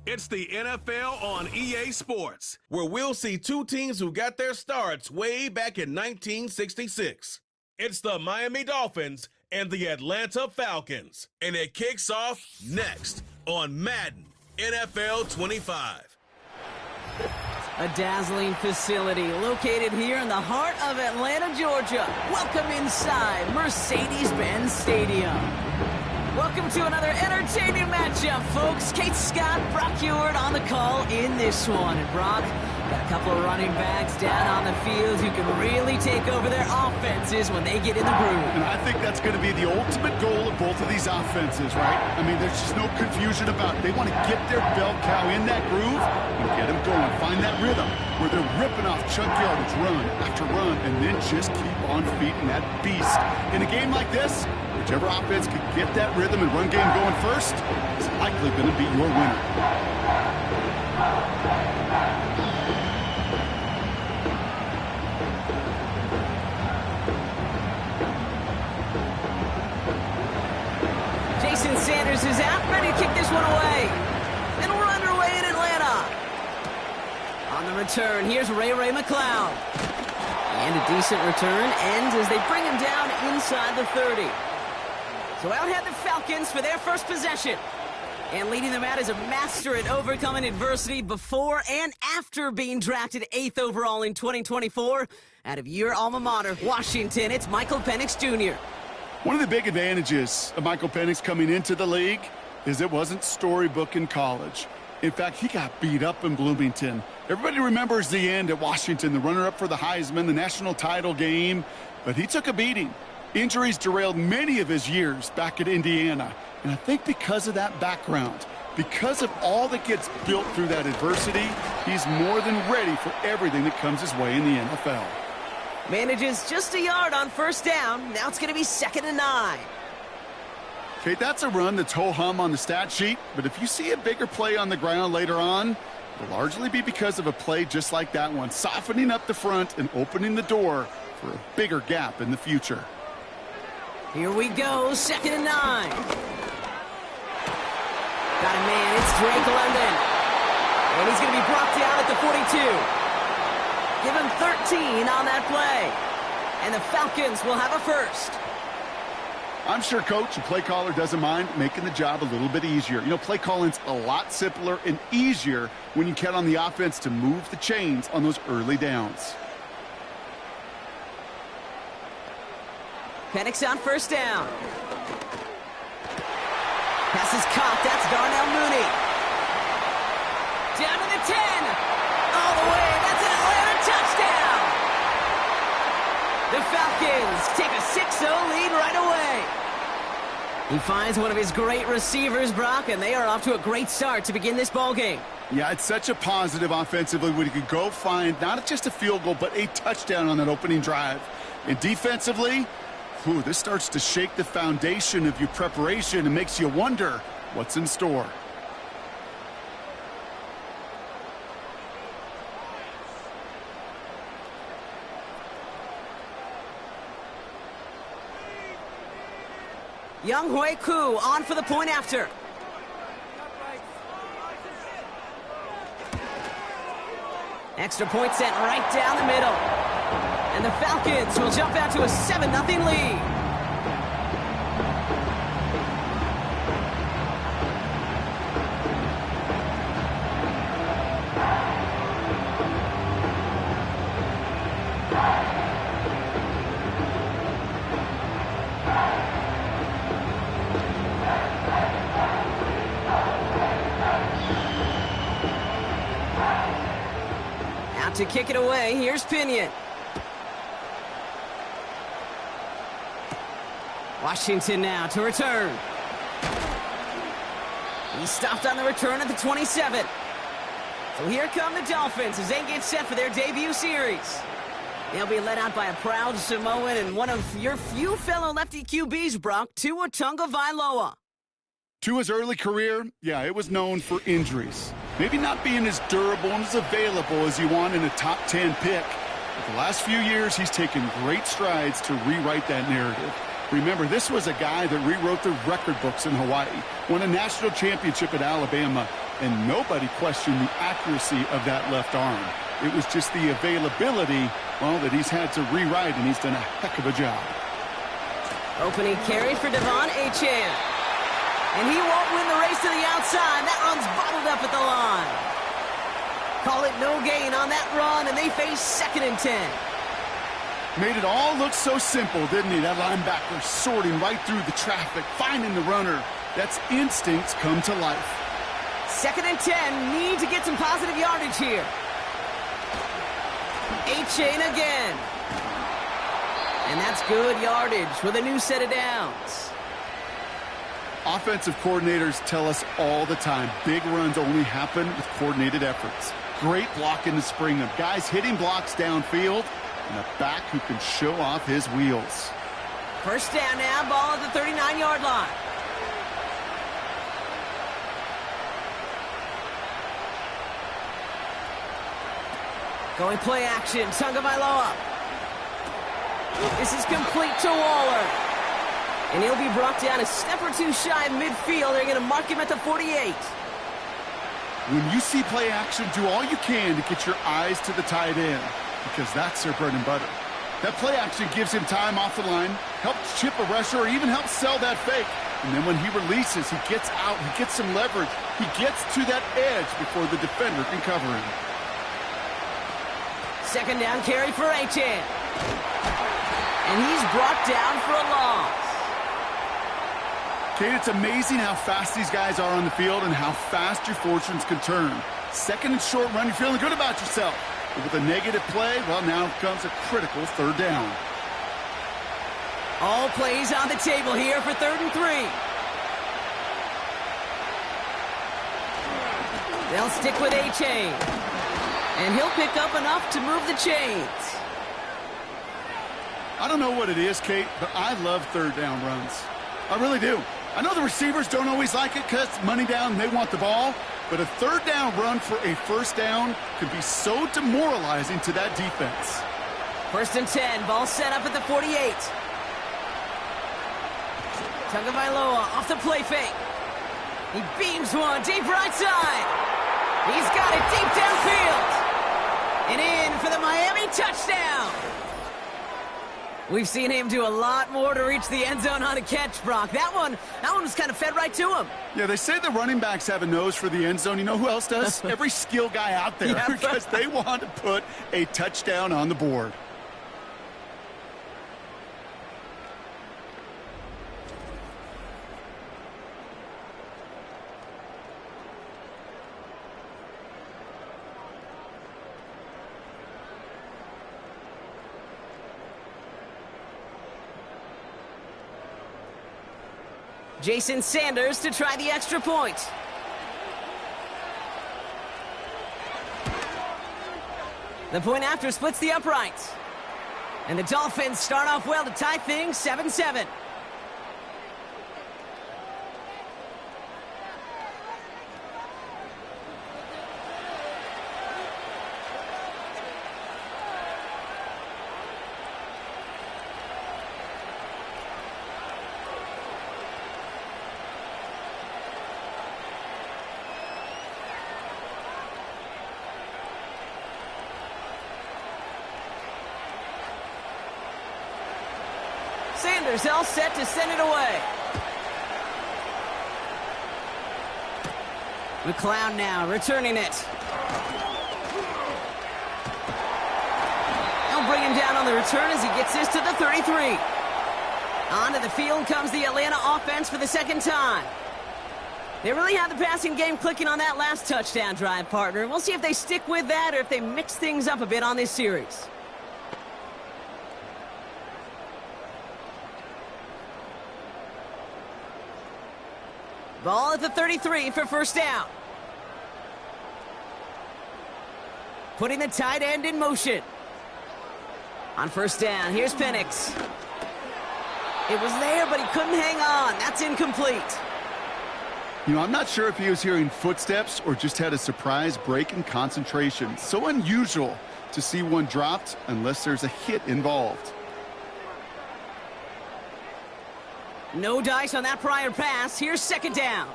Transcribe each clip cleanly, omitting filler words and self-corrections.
It's the NFL on EA Sports, where we'll see two teams who got their starts way back in 1966. It's the Miami Dolphins and the Atlanta Falcons. And it kicks off next on Madden NFL 25. A dazzling facility located here in the heart of Atlanta, Georgia. Welcome inside Mercedes-Benz Stadium. Welcome to another entertaining matchup, folks. Kate Scott, Brock Heward on the call in this one. And Brock, got a couple of running backs down on the field who can really take over their offenses when they get in the groove. And I think that's going to be the ultimate goal of both of these offenses, right? I mean, there's just no confusion about it. They want to get their bell cow in that groove and get them going. Find that rhythm where they're ripping off chunk yardage run after run and then just keep on feeding that beast. In a game like this, whichever offense can get that rhythm and run game going first is likely going to be your winner. Jason Sanders is out, ready to kick this one away. And we're underway in Atlanta. On the return, here's Ray McLeod. And a decent return ends as they bring him down inside the 30. So out head the Falcons for their first possession. And leading them out is a master at overcoming adversity before and after being drafted 8th overall in 2024. Out of your alma mater, Washington, it's Michael Penix Jr. One of the big advantages of Michael Penix coming into the league is it wasn't storybook in college. In fact, he got beat up in Bloomington. Everybody remembers the end at Washington, the runner-up for the Heisman, the national title game, but he took a beating. Injuries derailed many of his years back at Indiana. And I think because of that background, because of all that gets built through that adversity, he's more than ready for everything that comes his way in the NFL. Manages just a yard on first down. Now it's going to be 2nd and 9. Kate, that's a run that's ho-hum on the stat sheet, but if you see a bigger play on the ground later on, it'll largely be because of a play just like that one, softening up the front and opening the door for a bigger gap in the future. Here we go, 2nd and 9. Got a man, it's Drake London. And he's going to be brought down at the 42. Give him 13 on that play. And the Falcons will have a first. I'm sure coach and play caller doesn't mind making the job a little bit easier. You know, play calling's a lot simpler and easier when you count on the offense to move the chains on those early downs. Penix on first down. Pass is caught. That's Darnell Mooney. Down to the 10. All the way. That's an Atlanta touchdown. The Falcons take a 6-0 lead right away. He finds one of his great receivers, Brock, and they are off to a great start to begin this ball game. Yeah, it's such a positive offensively when you could go find not just a field goal, but a touchdown on that opening drive. And defensively, this starts to shake the foundation of your preparation and makes you wonder what's in store. Young Hui Koo on for the point after. Extra point sent right down the middle. And the Falcons will jump out to a 7-0 lead. Out to kick it away, here's Pinion. Washington now to return. He stopped on the return at the 27. So here come the Dolphins as they get set for their debut series. They'll be led out by a proud Samoan and one of your few fellow lefty QBs, Brock, Tua Tagovailoa. Tua's early career, yeah, it was known for injuries. Maybe not being as durable and as available as you want in a top 10 pick. But the last few years, he's taken great strides to rewrite that narrative. Remember, this was a guy that rewrote the record books in Hawaii, won a national championship at Alabama, and nobody questioned the accuracy of that left arm. It was just the availability, well, that he's had to rewrite, and he's done a heck of a job. Opening carry for Devon Achane. And he won't win the race to the outside. That run's bottled up at the line. Call it no gain on that run, and they face 2nd and 10. Made it all look so simple, didn't he? That linebacker sorting right through the traffic, finding the runner. That's instincts come to life. 2nd and 10, need to get some positive yardage here. Achane again. And that's good yardage with a new set of downs. Offensive coordinators tell us all the time, big runs only happen with coordinated efforts. Great block in the spring of guys hitting blocks downfield, and a back who can show off his wheels. 1st down now, ball at the 39-yard line. Going play action, Tagovailoa. This is complete to Waller. And he'll be brought down a step or two shy of midfield. They're going to mark him at the 48. When you see play action, do all you can to get your eyes to the tight end, because that's their bread and butter. That play action gives him time off the line, helps chip a rusher, or even helps sell that fake. And then when he releases, he gets out, he gets some leverage. He gets to that edge before the defender can cover him. 2nd down carry for Achane. And he's brought down for a loss. Kate, it's amazing how fast these guys are on the field and how fast your fortunes can turn. 2nd and short run, you're feeling good about yourself. But with a negative play, well, now comes a critical 3rd down. All plays on the table here for 3rd and 3. They'll stick with Achane. And he'll pick up enough to move the chains. I don't know what it is, Kate, but I love 3rd down runs. I really do. I know the receivers don't always like it because money down, they want the ball. But a 3rd down run for a 1st down can be so demoralizing to that defense. 1st and 10, ball set up at the 48. Tagovailoa off the play fake. He beams one deep right side. He's got it deep downfield. And in for the Miami touchdown. We've seen him do a lot more to reach the end zone on a catch, Brock. That one was kind of fed right to him. Yeah, they say the running backs have a nose for the end zone. You know who else does? Every skill guy out there, Yeah, because they want to put a touchdown on the board. Jason Sanders to try the extra point. The point after splits the uprights. And the Dolphins start off well to tie things 7-7. Sanders all set to send it away. McLeod now returning it. They'll bring him down on the return as he gets this to the 33. Onto the field comes the Atlanta offense for the 2nd time. They really had the passing game clicking on that last touchdown drive, partner. We'll see if they stick with that or if they mix things up a bit on this series. Ball at the 33 for 1st down. Putting the tight end in motion. On 1st down, here's Penix. It was there, but he couldn't hang on. That's incomplete. You know, I'm not sure if he was hearing footsteps or just had a surprise break in concentration. So unusual to see one dropped unless there's a hit involved. No dice on that prior pass. Here's 2nd down.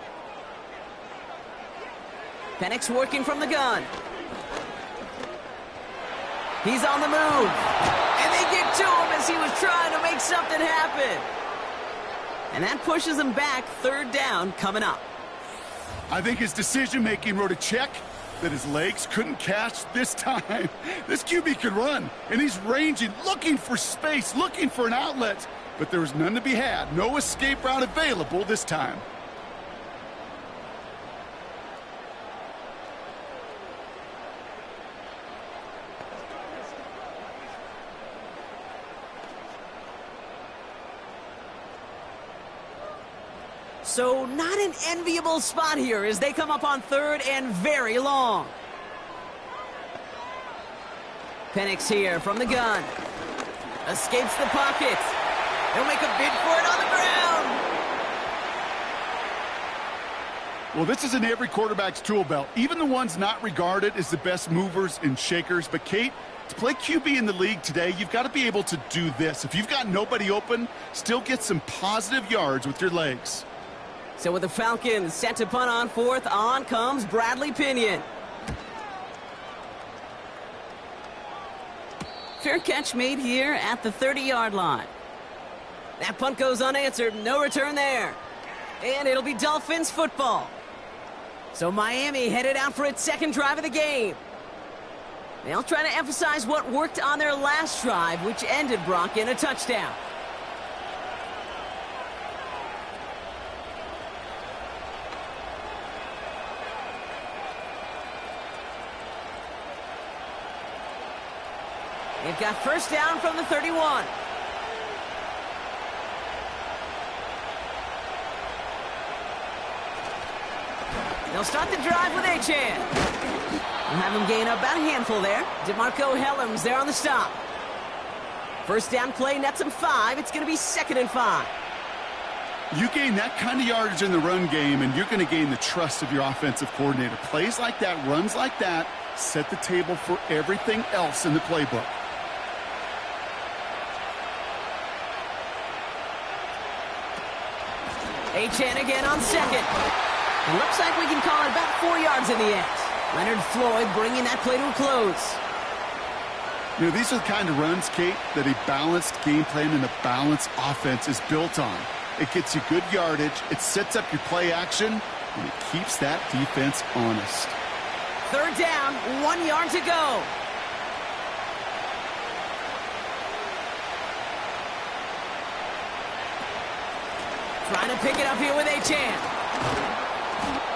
Penix working from the gun. He's on the move. And they get to him as he was trying to make something happen. And that pushes him back. Third down coming up. I think his decision-making wrote a check that his legs couldn't catch this time. This QB could run, and he's ranging, looking for space, looking for an outlet. But there was none to be had. No escape route available this time. So not an enviable spot here as they come up on third and very long. Penix here from the gun. Escapes the pocket. They'll make a bid for it on the ground. Well, this is in every quarterback's tool belt, even the ones not regarded as the best movers and shakers. But, Kate, to play QB in the league today, you've got to be able to do this. If you've got nobody open, still get some positive yards with your legs. So with the Falcons set to punt on fourth, on comes Bradley Pinion. Fair catch made here at the 30-yard line. That punt goes unanswered. No return there. And it'll be Dolphins football. So Miami headed out for its second drive of the game. They'll try to emphasize what worked on their last drive, which ended, Brock, in a touchdown. They've got first down from the 31. They'll start the drive with Achane. We'll have him gain up about a handful there. DeMarco Hellams there on the stop. First down play nets him 5. It's going to be 2nd and 5. You gain that kind of yardage in the run game, and you're going to gain the trust of your offensive coordinator. Plays like that, runs like that, set the table for everything else in the playbook. Achane again on second. It looks like we can call it about 4 yards in the end. Leonard Floyd bringing that play to a close. You know, these are the kind of runs, Kate, that a balanced game plan and a balanced offense is built on. It gets you good yardage, it sets up your play action, and it keeps that defense honest. Third down, 1 yard to go. Trying to pick it up here with Achane.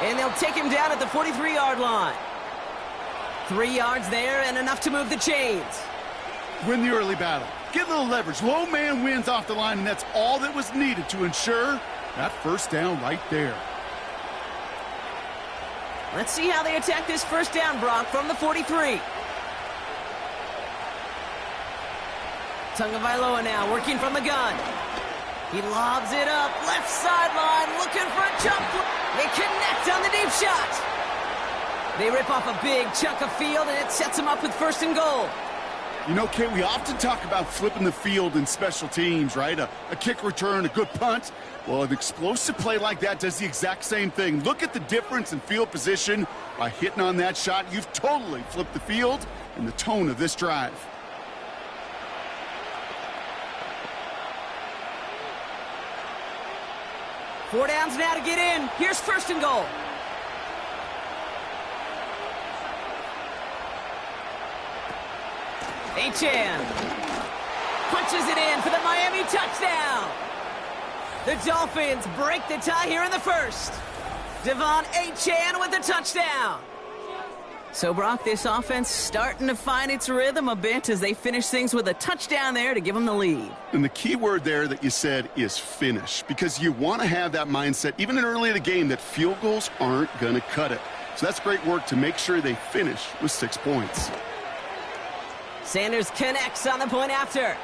And they'll take him down at the 43-yard line. 3 yards there and enough to move the chains. Win the early battle. Get a little leverage. Low man wins off the line, and that's all that was needed to ensure that first down right there. Let's see how they attack this first down, Brock, from the 43. Tagovailoa now working from the gun. He lobs it up, left sideline, looking for a jump. They connect on the deep shot. They rip off a big chunk of field, and it sets them up with 1st and goal. You know, Kate, we often talk about flipping the field in special teams, right? A kick return, a good punt. Well, an explosive play like that does the exact same thing. Look at the difference in field position by hitting on that shot. You've totally flipped the field and the tone of this drive. Four downs now to get in. Here's 1st and goal. Achane punches it in for the Miami touchdown. The Dolphins break the tie here in the first. Devon Achane with the touchdown. So, Brock, this offense starting to find its rhythm a bit as they finish things with a touchdown there to give them the lead. And the key word there that you said is finish, because you want to have that mindset, even in early in the game, that field goals aren't going to cut it. So that's great work to make sure they finish with 6 points. Sanders connects on the point after.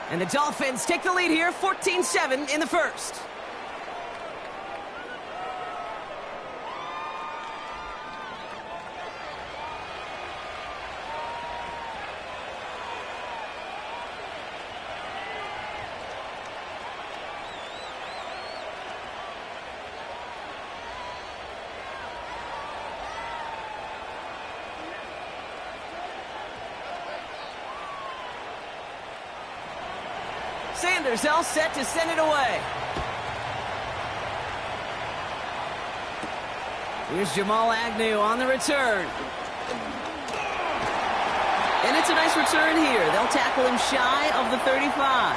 And the Dolphins take the lead here, 14-7 in the first. Sanders all set to send it away. Here's Jamal Agnew on the return. And it's a nice return here. They'll tackle him shy of the 35.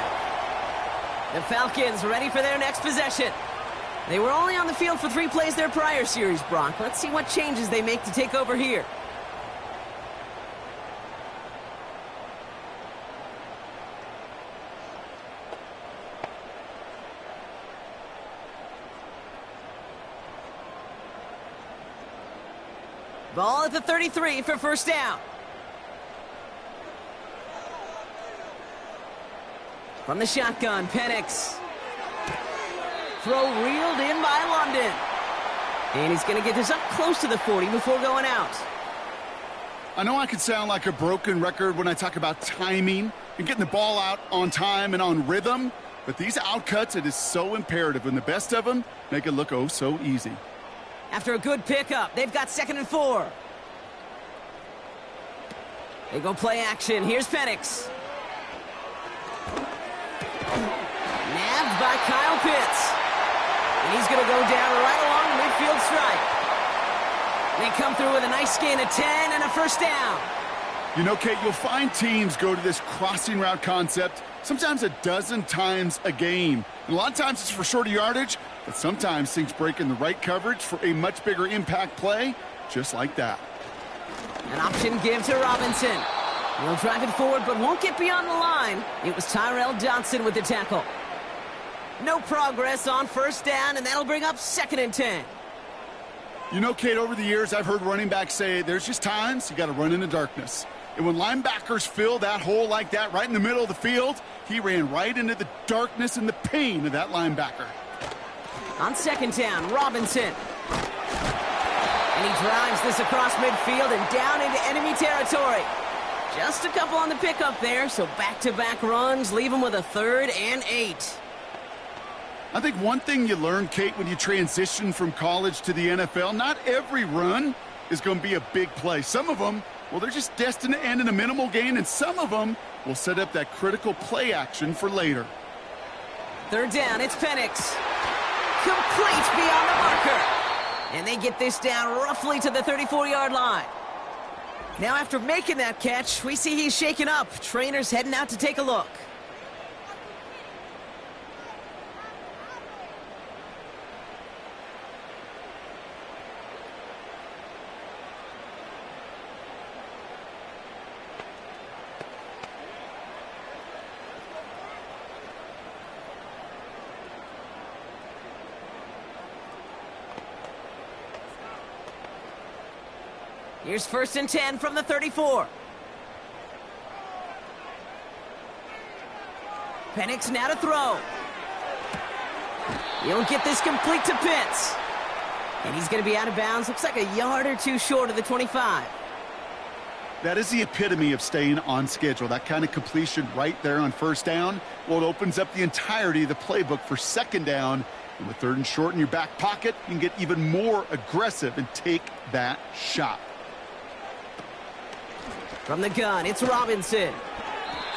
The Falcons ready for their next possession. They were only on the field for 3 plays their prior series, Brock. Let's see what changes they make to take over here. Ball at the 33 for first down. From the shotgun, Penix. Throw reeled in by London. And he's going to get this up close to the 40 before going out. I know I could sound like a broken record when I talk about timing and getting the ball out on time and on rhythm, but these outcuts, it is so imperative, and the best of them make it look oh so easy. After a good pickup, they've got 2nd and 4. They go play action. Here's Penix. Nabbed by Kyle Pitts. And he's going to go down right along the midfield stripe. They come through with a nice gain of 10 and a first down. You know, Kate, you'll find teams go to this crossing route concept sometimes a dozen times a game. And a lot of times it's for shorter yardage, but sometimes things break in the right coverage for a much bigger impact play, just like that. An option give to Robinson. He'll drive it forward, but won't get beyond the line. It was Tyrell Johnson with the tackle. No progress on first down, and that'll bring up 2nd and 10. You know, Kate, over the years, I've heard running backs say there's just times you got to run in the darkness. And when linebackers fill that hole like that right in the middle of the field, he ran right into the darkness and the pain of that linebacker. On 2nd down, Robinson. And he drives this across midfield and down into enemy territory. Just a couple on the pickup there, so back-to-back runs leave him with a 3rd and 8. I think one thing you learn, Kate, when you transition from college to the NFL, not every run is going to be a big play. Some of them, well, they're just destined to end in a minimal gain, and some of them will set up that critical play action for later. 3rd down, it's Penix. Complete beyond the marker. And they get this down roughly to the 34-yard line. Now, after making that catch, we see he's shaken up. Trainer's heading out to take a look. Here's 1st and 10 from the 34. Penix now to throw. He'll get this complete to Pitts. And he's going to be out of bounds. Looks like a yard or two short of the 25. That is the epitome of staying on schedule. That kind of completion right there on first down. Well, it opens up the entirety of the playbook for 2nd down. And with 3rd and short in your back pocket, you can get even more aggressive and take that shot. From the gun, it's Robinson.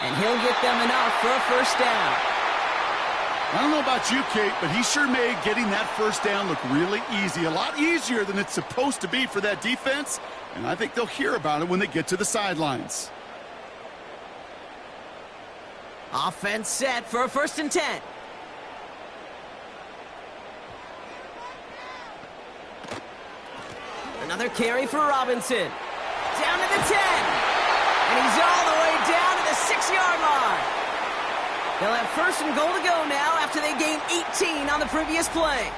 And he'll get them enough for a first down. I don't know about you, Kate, but he sure made getting that first down look really easy. A lot easier than it's supposed to be for that defense. And I think they'll hear about it when they get to the sidelines. Offense set for a 1st and 10. Another carry for Robinson. Down to the 10. And he's all the way down to the 6-yard line. They'll have 1st and goal to go now after they gained 18 on the previous play.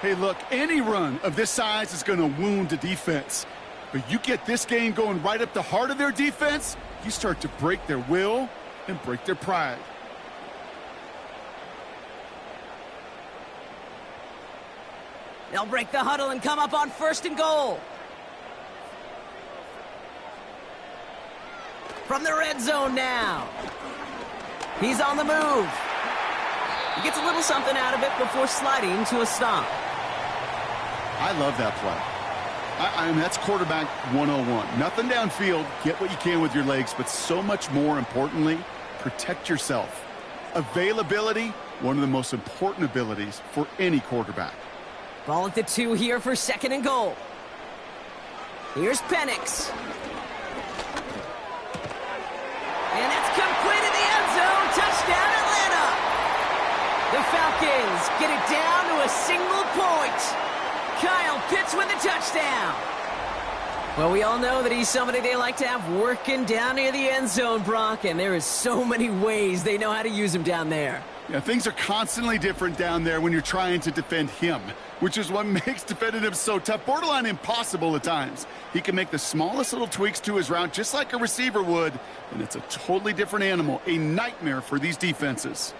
Hey, look, any run of this size is going to wound the defense. But you get this game going right up the heart of their defense, you start to break their will and break their pride. They'll break the huddle and come up on 1st and goal. From the red zone now. He's on the move. He gets a little something out of it before sliding to a stop. I love that play. I mean, that's quarterback 101. Nothing downfield. Get what you can with your legs, but so much more importantly, protect yourself. Availability, one of the most important abilities for any quarterback. Ball at the 2 here for 2nd and goal. Here's Penix. And that's complete in the end zone. Touchdown, Atlanta. The Falcons get it down to a single point. Kyle Pitts with a touchdown. Well, we all know that he's somebody they like to have working down near the end zone, Brock, and there is so many ways they know how to use him down there. Yeah, things are constantly different down there when you're trying to defend him, which is what makes defending him so tough, borderline impossible at times. He can make the smallest little tweaks to his route just like a receiver would, and it's a totally different animal, a nightmare for these defenses.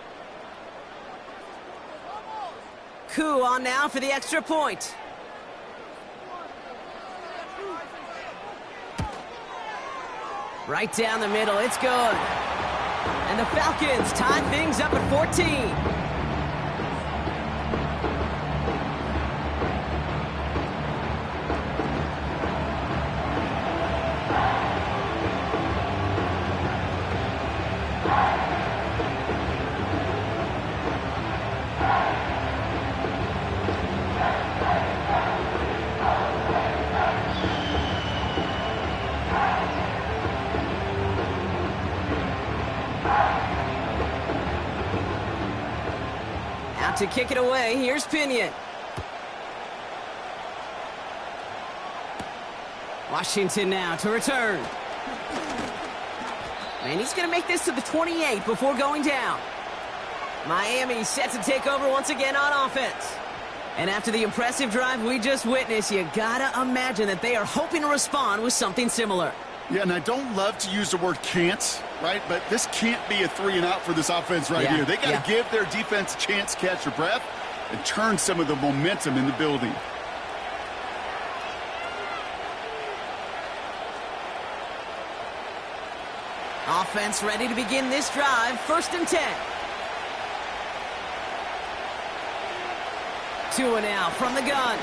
Koo on now for the extra point. Right down the middle, it's good. And the Falcons tie things up at 14. To kick it away, here's Pinion. Washington now to return. And he's going to make this to the 28 before going down. Miami set to take over once again on offense. And after the impressive drive we just witnessed, you gotta imagine that they are hoping to respond with something similar. Yeah, and I don't love to use the word can't, right? But this can't be a 3-and-out for this offense right here. They got to give their defense a chance to catch their breath and turn some of the momentum in the building. Offense ready to begin this drive. 1st and 10. Tua now from the gun.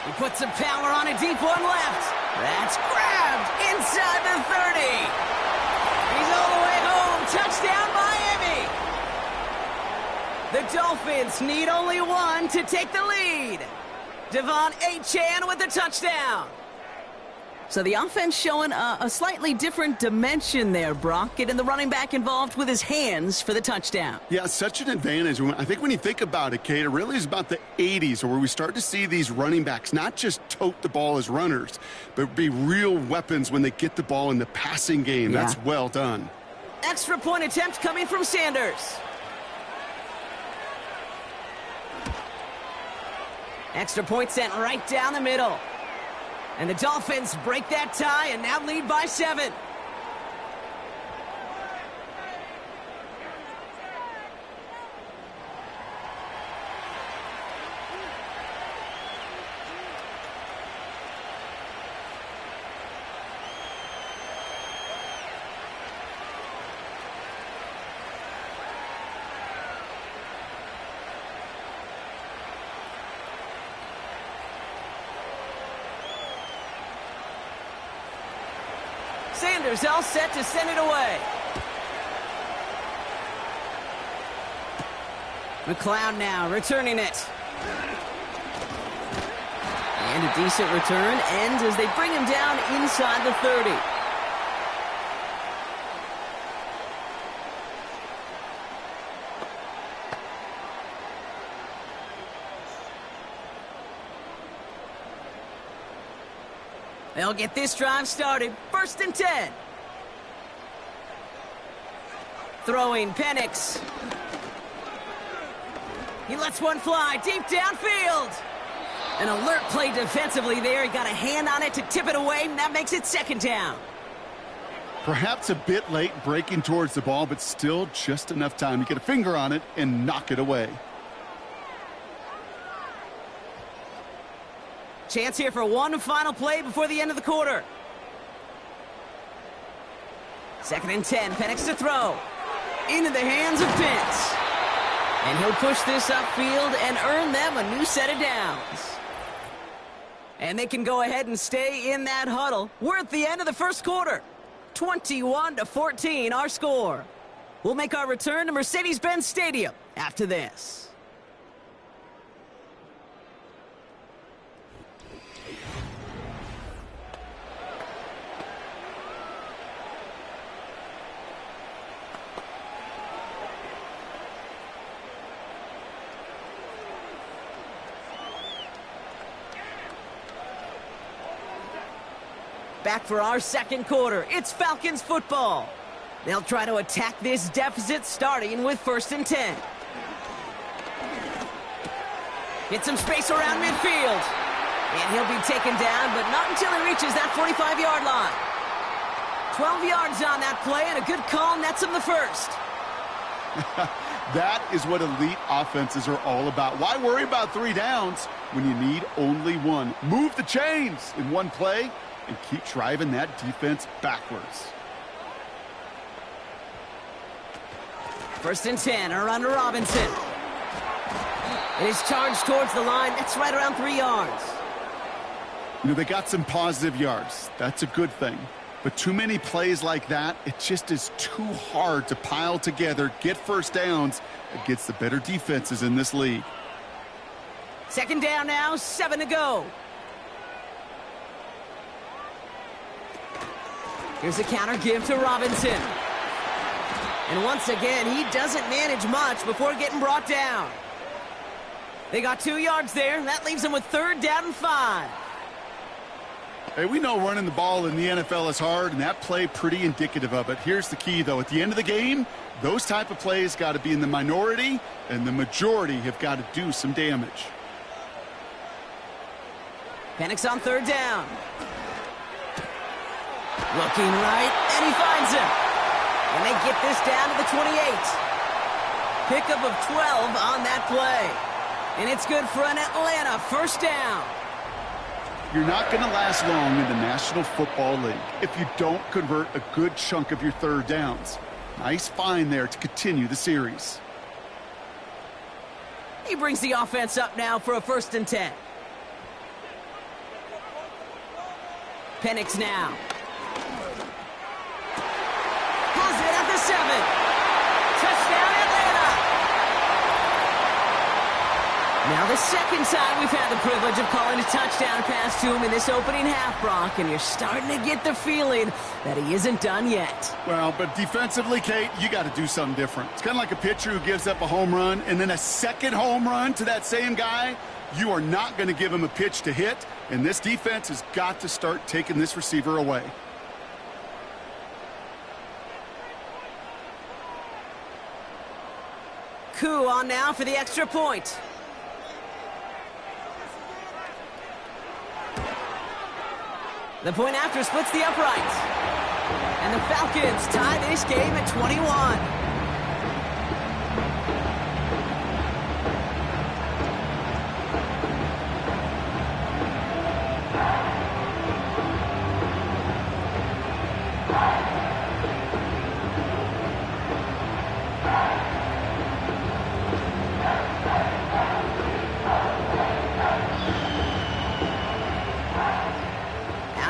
He puts some power on a deep one left. That's grabbed inside the 30. He's all the way home. Touchdown, Miami. The Dolphins need only one to take the lead. Devon Achane with the touchdown. So the offense showing a slightly different dimension there, Brock, getting the running back involved with his hands for the touchdown. Yeah, such an advantage. I think when you think about it, Kate, it really is about the 80s where we start to see these running backs not just tote the ball as runners, but be real weapons when they get the ball in the passing game. Yeah. That's well done. Extra point attempt coming from Sanders. Extra point sent right down the middle. And the Dolphins break that tie and now lead by 7. Sanders all set to send it away. McLeod now returning it. And a decent return ends as they bring him down inside the 30. They'll get this drive started. 1st and 10. Throwing Penix. He lets one fly deep downfield. An alert play defensively there. He got a hand on it to tip it away, and that makes it 2nd down. Perhaps a bit late breaking towards the ball, but still just enough time to get a finger on it and knock it away. Chance here for one final play before the end of the quarter. 2nd and 10. Penix to throw. Into the hands of Pitts. And he'll push this upfield and earn them a new set of downs. And they can go ahead and stay in that huddle. We're at the end of the 1st quarter. 21-14 our score. We'll make our return to Mercedes-Benz Stadium after this. Back for our second quarter. It's Falcons football. They'll try to attack this deficit starting with 1st and 10. Get some space around midfield. And he'll be taken down, but not until he reaches that 45-yard line. 12 yards on that play, and a good call nets him the first. That is what elite offenses are all about. Why worry about 3 downs when you need only 1? Move the chains in one play and keep driving that defense backwards. 1st and 10, or under Robinson. It is charged towards the line. That's right around 3 yards. You know, they got some positive yards. That's a good thing. But too many plays like that, it just is too hard to pile together, get 1st downs against the better defenses in this league. 2nd down now, 7 to go. Here's a counter give to Robinson. And once again, he doesn't manage much before getting brought down. They got 2 yards there. That leaves them with 3rd down and 5. Hey, we know running the ball in the NFL is hard, and that play pretty indicative of it. Here's the key, though. At the end of the game, those type of plays got to be in the minority, and the majority have got to do some damage. Penix on 3rd down. Looking right, and he finds him. And they get this down to the 28. Pickup of 12 on that play. And it's good for an Atlanta 1st down. You're not going to last long in the National Football League if you don't convert a good chunk of your 3rd downs. Nice find there to continue the series. He brings the offense up now for a 1st and 10. Penix now. Has it at the 7. Touchdown, Atlanta. Now the 2nd time we've had the privilege of calling a touchdown pass to him in this opening half, Brock, and you're starting to get the feeling that he isn't done yet. Well, but defensively, Kate, you got to do something different. It's kind of like a pitcher who gives up a home run and then a 2nd home run to that same guy. You are not going to give him a pitch to hit, and this defense has got to start taking this receiver away. Koo on now for the extra point. The point after splits the uprights. And the Falcons tie this game at 21.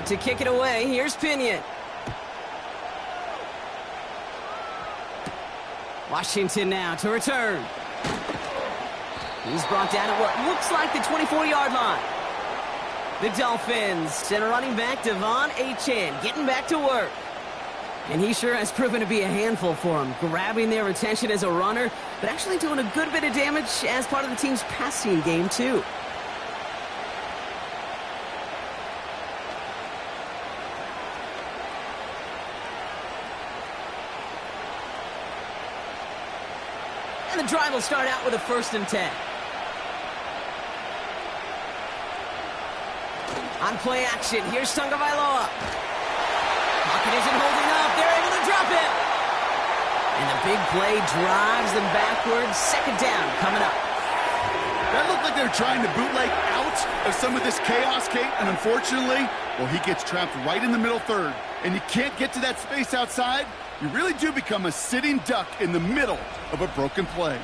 To kick it away, here's Pinion. Washington now to return. He's brought down at what looks like the 24-yard line. The Dolphins send a running back, Devon Achane, getting back to work. And he sure has proven to be a handful for him, grabbing their attention as a runner, but actually doing a good bit of damage as part of the team's passing game, too. And the drive will start out with a 1st and 10. On play action, here's Tagovailoa. Pocket isn't holding up. They're able to drop it. And the big play drives them backwards. 2nd down coming up. That looked like they were trying to bootleg out of some of this chaos, Kate, and unfortunately, well, he gets trapped right in the middle 3rd, and you can't get to that space outside. You really do become a sitting duck in the middle of a broken play.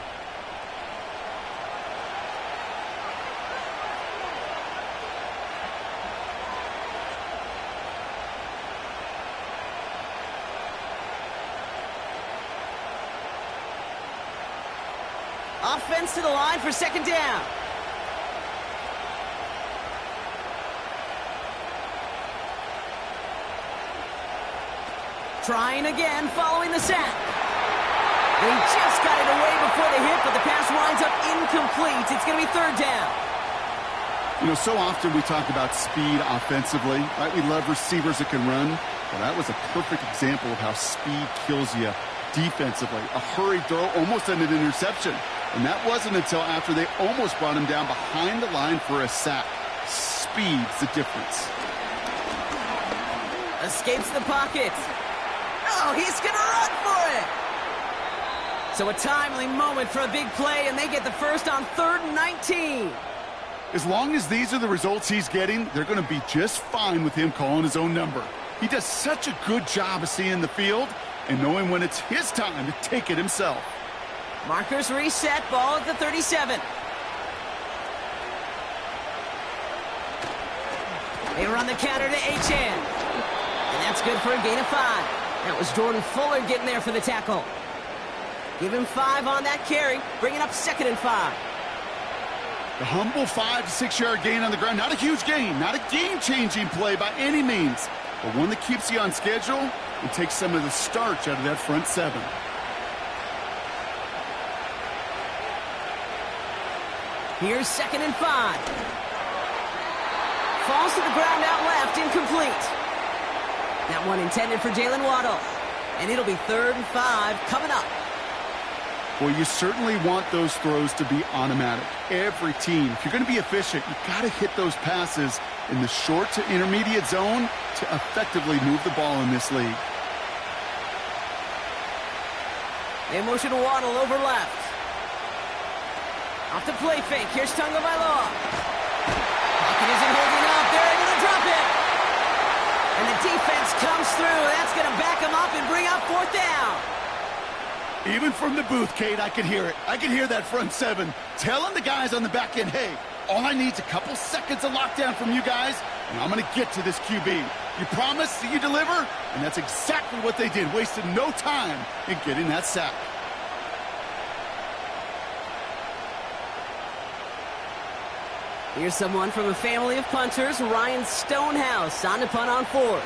Offense to the line for second down. Trying again, following the sack. And he just got it away before the hit, but the pass winds up incomplete. It's going to be third down. You know, so often we talk about speed offensively, right? We love receivers that can run. Well, that was a perfect example of how speed kills you defensively. A hurried throw almost ended an interception. And that wasn't until after they almost brought him down behind the line for a sack. Speed's the difference. Escapes the pocket. Oh, he's going to run for it. So a timely moment for a big play, and they get the first on 3rd and 19. As long as these are the results he's getting, they're going to be just fine with him calling his own number. He does such a good job of seeing the field and knowing when it's his time to take it himself. Markers reset, ball at the 37. They run the counter to H.N. And that's good for a gain of 5. That was Jordan Fuller getting there for the tackle. Give him 5 on that carry, bringing up 2nd and 5. The humble 5 to 6 yard gain on the ground. Not a huge gain, not a game-changing play by any means, but one that keeps you on schedule and takes some of the starch out of that front 7. Here's 2nd and 5. Falls to the ground out left, incomplete. That one intended for Jalen Waddle. And it'll be 3rd and 5 coming up. Well, you certainly want those throws to be automatic. Every team, if you're going to be efficient, you've got to hit those passes in the short to intermediate zone to effectively move the ball in this league. They motion Waddle over left. Off the play fake. Here's Tagovailoa. Pocket isn't holding up. They're able to drop it. And the defense comes through. That's going to back them up and bring up 4th down. Even from the booth, Kate, I could hear it. I could hear that front 7 telling the guys on the back end, hey, all I need is a couple seconds of lockdown from you guys, and I'm going to get to this QB. You promise that you deliver? And that's exactly what they did, wasted no time in getting that sack. Here's someone from a family of punters, Ryan Stonehouse, on to punt on 4th.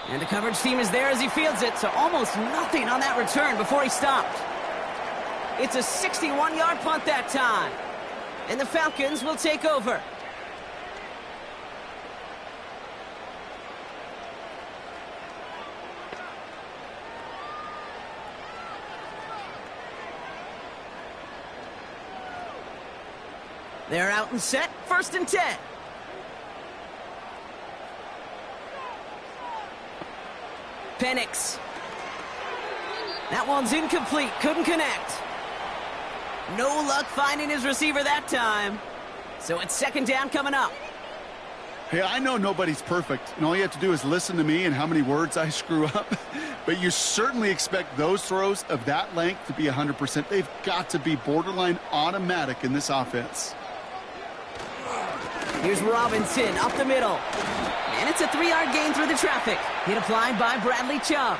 And the coverage team is there as he fields it, so almost nothing on that return before he stopped. It's a 61-yard punt that time. And the Falcons will take over. They're out and set, 1st and 10. Penix. That one's incomplete, couldn't connect. No luck finding his receiver that time. So it's 2nd down coming up. Hey, I know nobody's perfect, and all you have to do is listen to me and how many words I screw up. But you certainly expect those throws of that length to be 100%. They've got to be borderline automatic in this offense. Here's Robinson up the middle. And it's a 3-yard gain through the traffic. Hit applied by Bradley Chubb.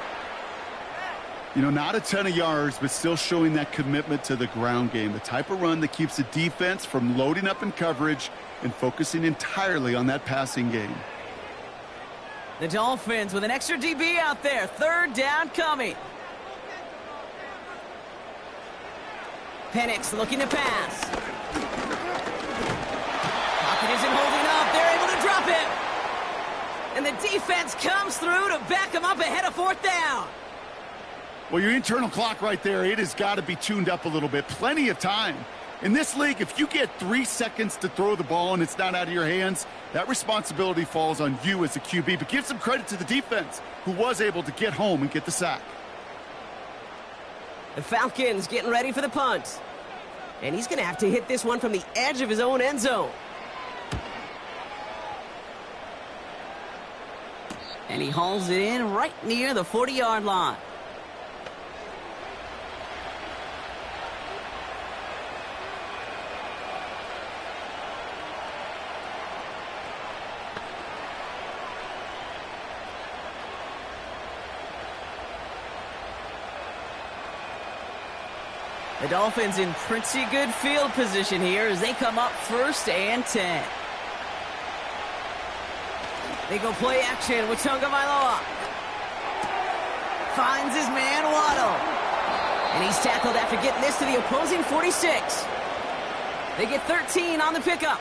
You know, not a ton of yards, but still showing that commitment to the ground game. The type of run that keeps the defense from loading up in coverage and focusing entirely on that passing game. The Dolphins with an extra DB out there. 3rd down coming. Penix looking to pass. Pocket isn't holding up. They're able to drop it. And the defense comes through to back them up ahead of 4th down. Well, your internal clock right there, it has got to be tuned up a little bit. Plenty of time. In this league, if you get 3 seconds to throw the ball and it's not out of your hands, that responsibility falls on you as the QB. But give some credit to the defense, who was able to get home and get the sack. The Falcons getting ready for the punt. And he's going to have to hit this one from the edge of his own end zone. And he hauls it in right near the 40-yard line. The Dolphins in pretty good field position here as they come up 1st and 10. They go play action with Tagovailoa. Finds his man Waddle. And he's tackled after getting this to the opposing 46. They get 13 on the pickup.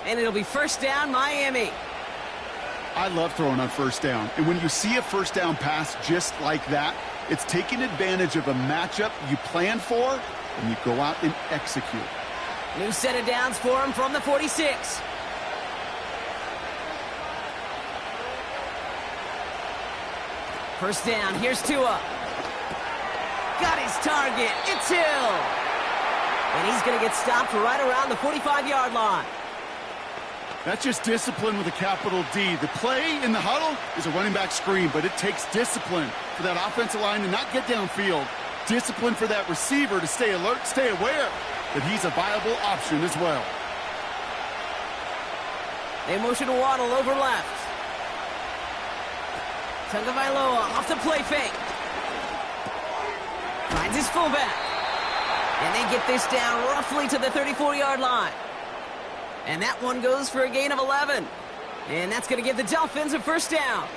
And it'll be 1st down, Miami. I love throwing on 1st down. And when you see a 1st down pass just like that, it's taking advantage of a matchup you plan for, and you go out and execute. New set of downs for him from the 46. First down, here's Tua. Got his target, it's Hill. And he's going to get stopped right around the 45-yard line. That's just discipline with a capital D. The play in the huddle is a running back screen, but it takes discipline for that offensive line to not get downfield. Discipline for that receiver to stay alert, stay aware that he's a viable option as well. They motion Waddle over left. Tagovailoa off the play fake. Finds his fullback. And they get this down roughly to the 34-yard line. And that one goes for a gain of 11. And that's going to give the Dolphins a 1st down.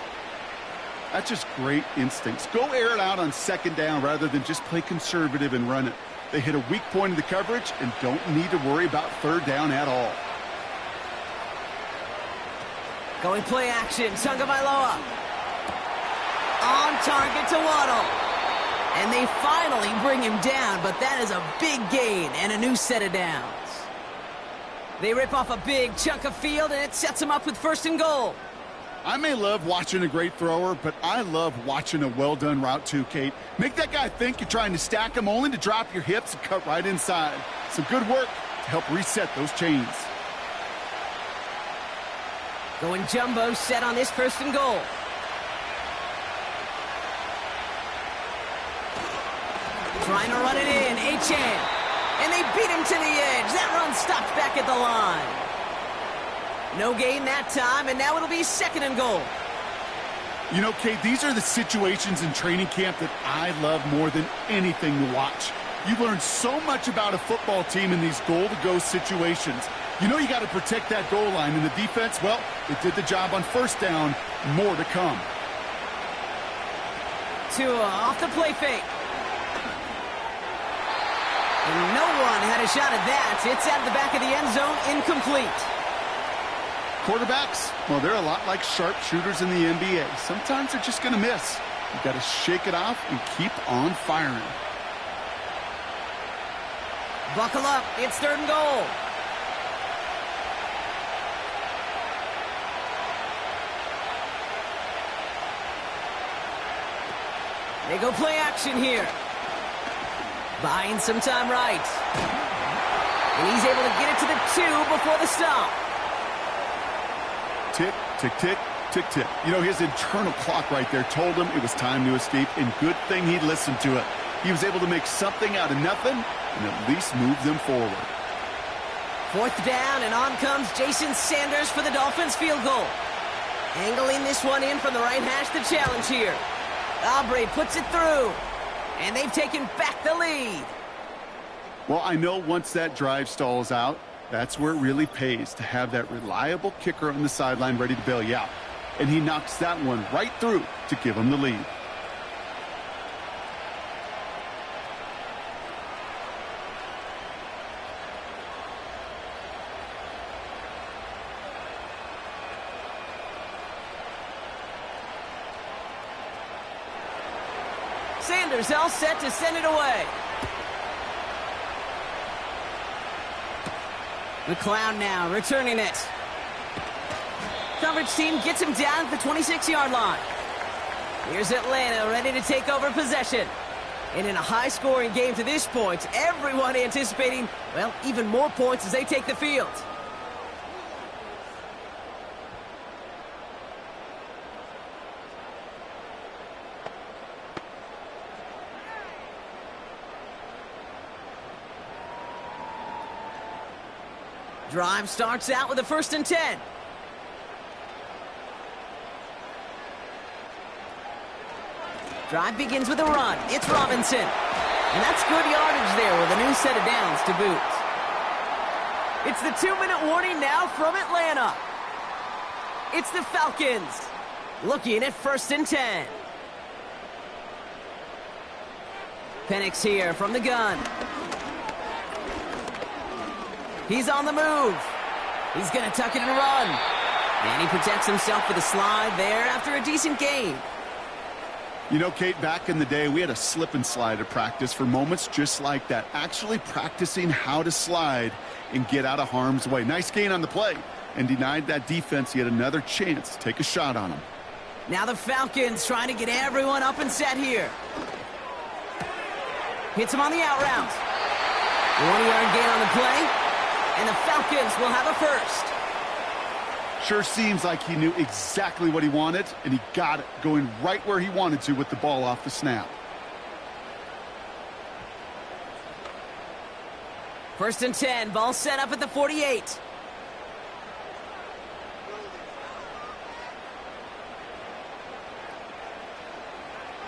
That's just great instincts. Go air it out on 2nd down rather than just play conservative and run it. They hit a weak point of the coverage and don't need to worry about 3rd down at all. Going play action, Tagovailoa. On target to Waddle. And they finally bring him down, but that is a big gain and a new set of downs. They rip off a big chunk of field, and it sets them up with 1st and goal. I may love watching a great thrower, but I love watching a well-done route too, Kate. Make that guy think you're trying to stack him only to drop your hips and cut right inside. Some good work to help reset those chains. Going jumbo set on this 1st and goal. Trying to run it in, Achane. And they beat him to the edge. That run stopped back at the line. No gain that time, and now it'll be 2nd and goal. You know, Kate, these are the situations in training camp that I love more than anything to watch. You learn so much about a football team in these goal-to-go situations. You know you got to protect that goal line, and the defense, well, it did the job on 1st down. More to come. Tua off the play fake. And no one had a shot at that. It's out of the back of the end zone, incomplete. Quarterbacks, well, they're a lot like sharpshooters in the NBA. Sometimes they're just going to miss. You've got to shake it off and keep on firing. Buckle up. It's 3rd and goal. They go play action here. Buying some time right. And he's able to get it to the 2 before the stop. Tick, tick, tick, tick, tick. You know, his internal clock right there told him it was time to escape, and good thing he listened to it. He was able to make something out of nothing and at least move them forward. 4th down, and on comes Jason Sanders for the Dolphins field goal. Angling this one in from the right hash, the challenge here. Aubrey puts it through. And they've taken back the lead. Well, I know once that drive stalls out, that's where it really pays to have that reliable kicker on the sideline ready to bail you out. And he knocks that one right through to give him the lead. Sanders all set to send it away. McLeod now returning it. Coverage team gets him down at the 26-yard line. Here's Atlanta ready to take over possession. And in a high-scoring game to this point, everyone anticipating, well, even more points as they take the field. Drive starts out with a 1st and 10. Drive begins with a run. It's Robinson. And that's good yardage there with a new set of downs to boot. It's the 2-minute warning now from Atlanta. It's the Falcons looking at 1st and 10. Penix here from the gun. He's on the move. He's going to tuck it and run. And he protects himself with a slide there after a decent gain. You know, Kate, back in the day, we had a slip and slide at practice for moments just like that. Actually practicing how to slide and get out of harm's way. Nice gain on the play, and denied that defense yet another chance to take a shot on him. Now the Falcons trying to get everyone up and set here. Hits him on the out route. 1-yard gain on the play, and the Falcons will have a first. Sure seems like he knew exactly what he wanted, and he got it, going right where he wanted to with the ball off the snap. 1st and 10, ball set up at the 48.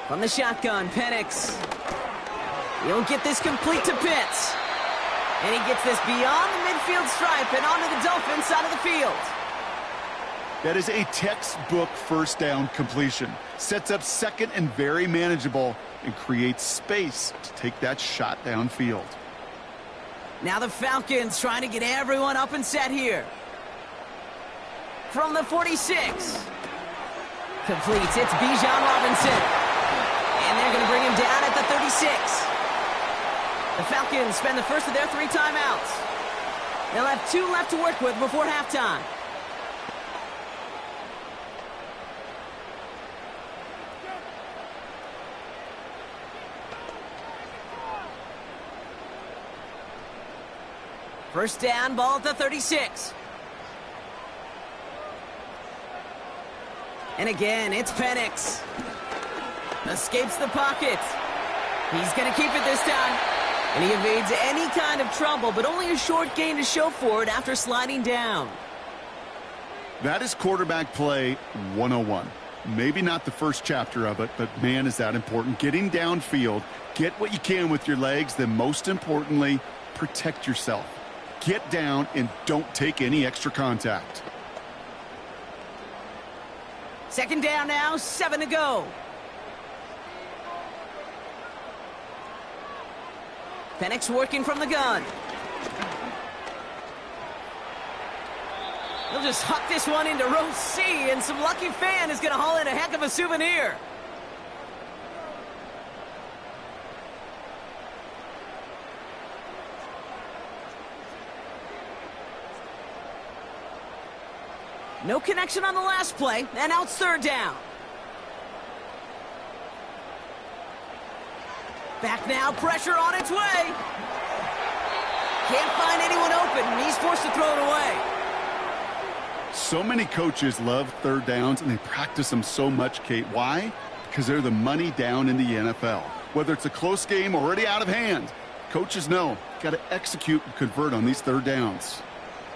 From the shotgun, Penix. He'll get this complete to Pitts. And he gets this beyond the midfield stripe and onto the Dolphins side of the field. That is a textbook first down completion. Sets up second and very manageable and creates space to take that shot downfield. Now the Falcons trying to get everyone up and set here. From the 46. Completes. It's Bijan Robinson. And they're going to bring him down at the 36. The Falcons spend the first of their 3 timeouts. They'll have 2 left to work with before halftime. First down, ball at the 36. And again, it's Penix. Escapes the pocket. He's going to keep it this time. And he evades any kind of trouble, but only a short gain to show for it after sliding down. That is quarterback play 101. Maybe not the first chapter of it, but man, is that important. Getting downfield, get what you can with your legs, then most importantly, protect yourself. Get down and don't take any extra contact. 2nd down now, 7 to go. Penix working from the gun. He'll just huck this one into row C, and some lucky fan is going to haul in a heck of a souvenir. No connection on the last play, and now it's 3rd down. Back now, pressure on its way. Can't find anyone open, and he's forced to throw it away. So many coaches love 3rd downs, and they practice them so much, Kate. Why? Because they're the money down in the NFL. Whether it's a close game or already out of hand, coaches know, got to execute and convert on these 3rd downs.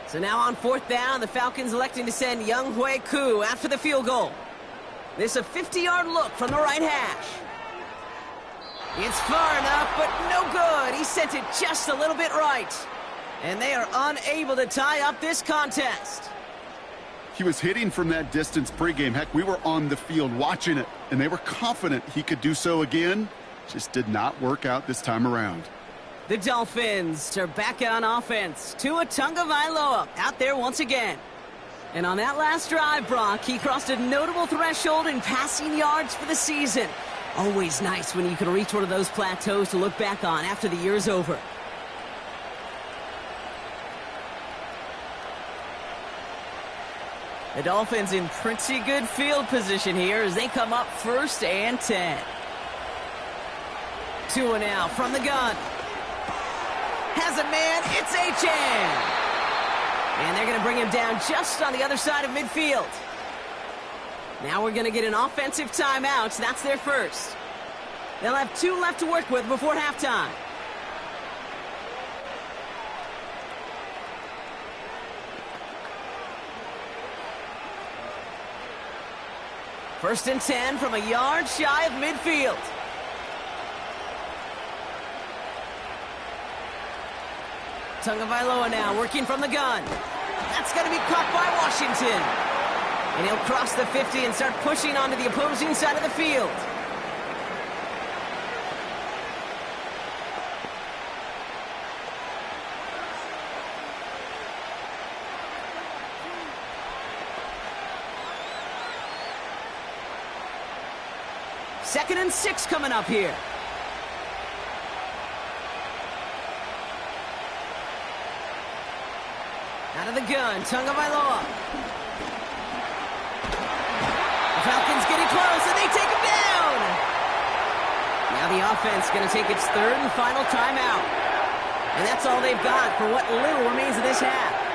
So now on 4th down, the Falcons electing to send Younghoe Koo after the field goal. This a 50-yard look from the right hash. It's far enough, but no good. He sent it just a little bit right. And they are unable to tie up this contest. He was hitting from that distance pregame. Heck, we were on the field watching it, and they were confident he could do so again. Just did not work out this time around. The Dolphins are back on offense. Tua Tagovailoa out there once again. And on that last drive, Brock, he crossed a notable threshold in passing yards for the season. Always nice when you can reach one of those plateaus to look back on after the year's over. The Dolphins in pretty good field position here as they come up 1st and 10. Tua now from the gun. Has a man, it's Achane. And they're going to bring him down just on the other side of midfield. Now we're going to get an offensive timeout. That's their first. They'll have 2 left to work with before halftime. First and 10 from a yard shy of midfield. Tagovailoa now working from the gun. That's going to be caught by Washington. And he'll cross the 50 and start pushing onto the opposing side of the field. Second and 6 coming up here. Out of the gun, Tagovailoa. The Falcons getting close, and they take him down. Now the offense going to take its third and final timeout. And that's all they've got for what little remains of this half.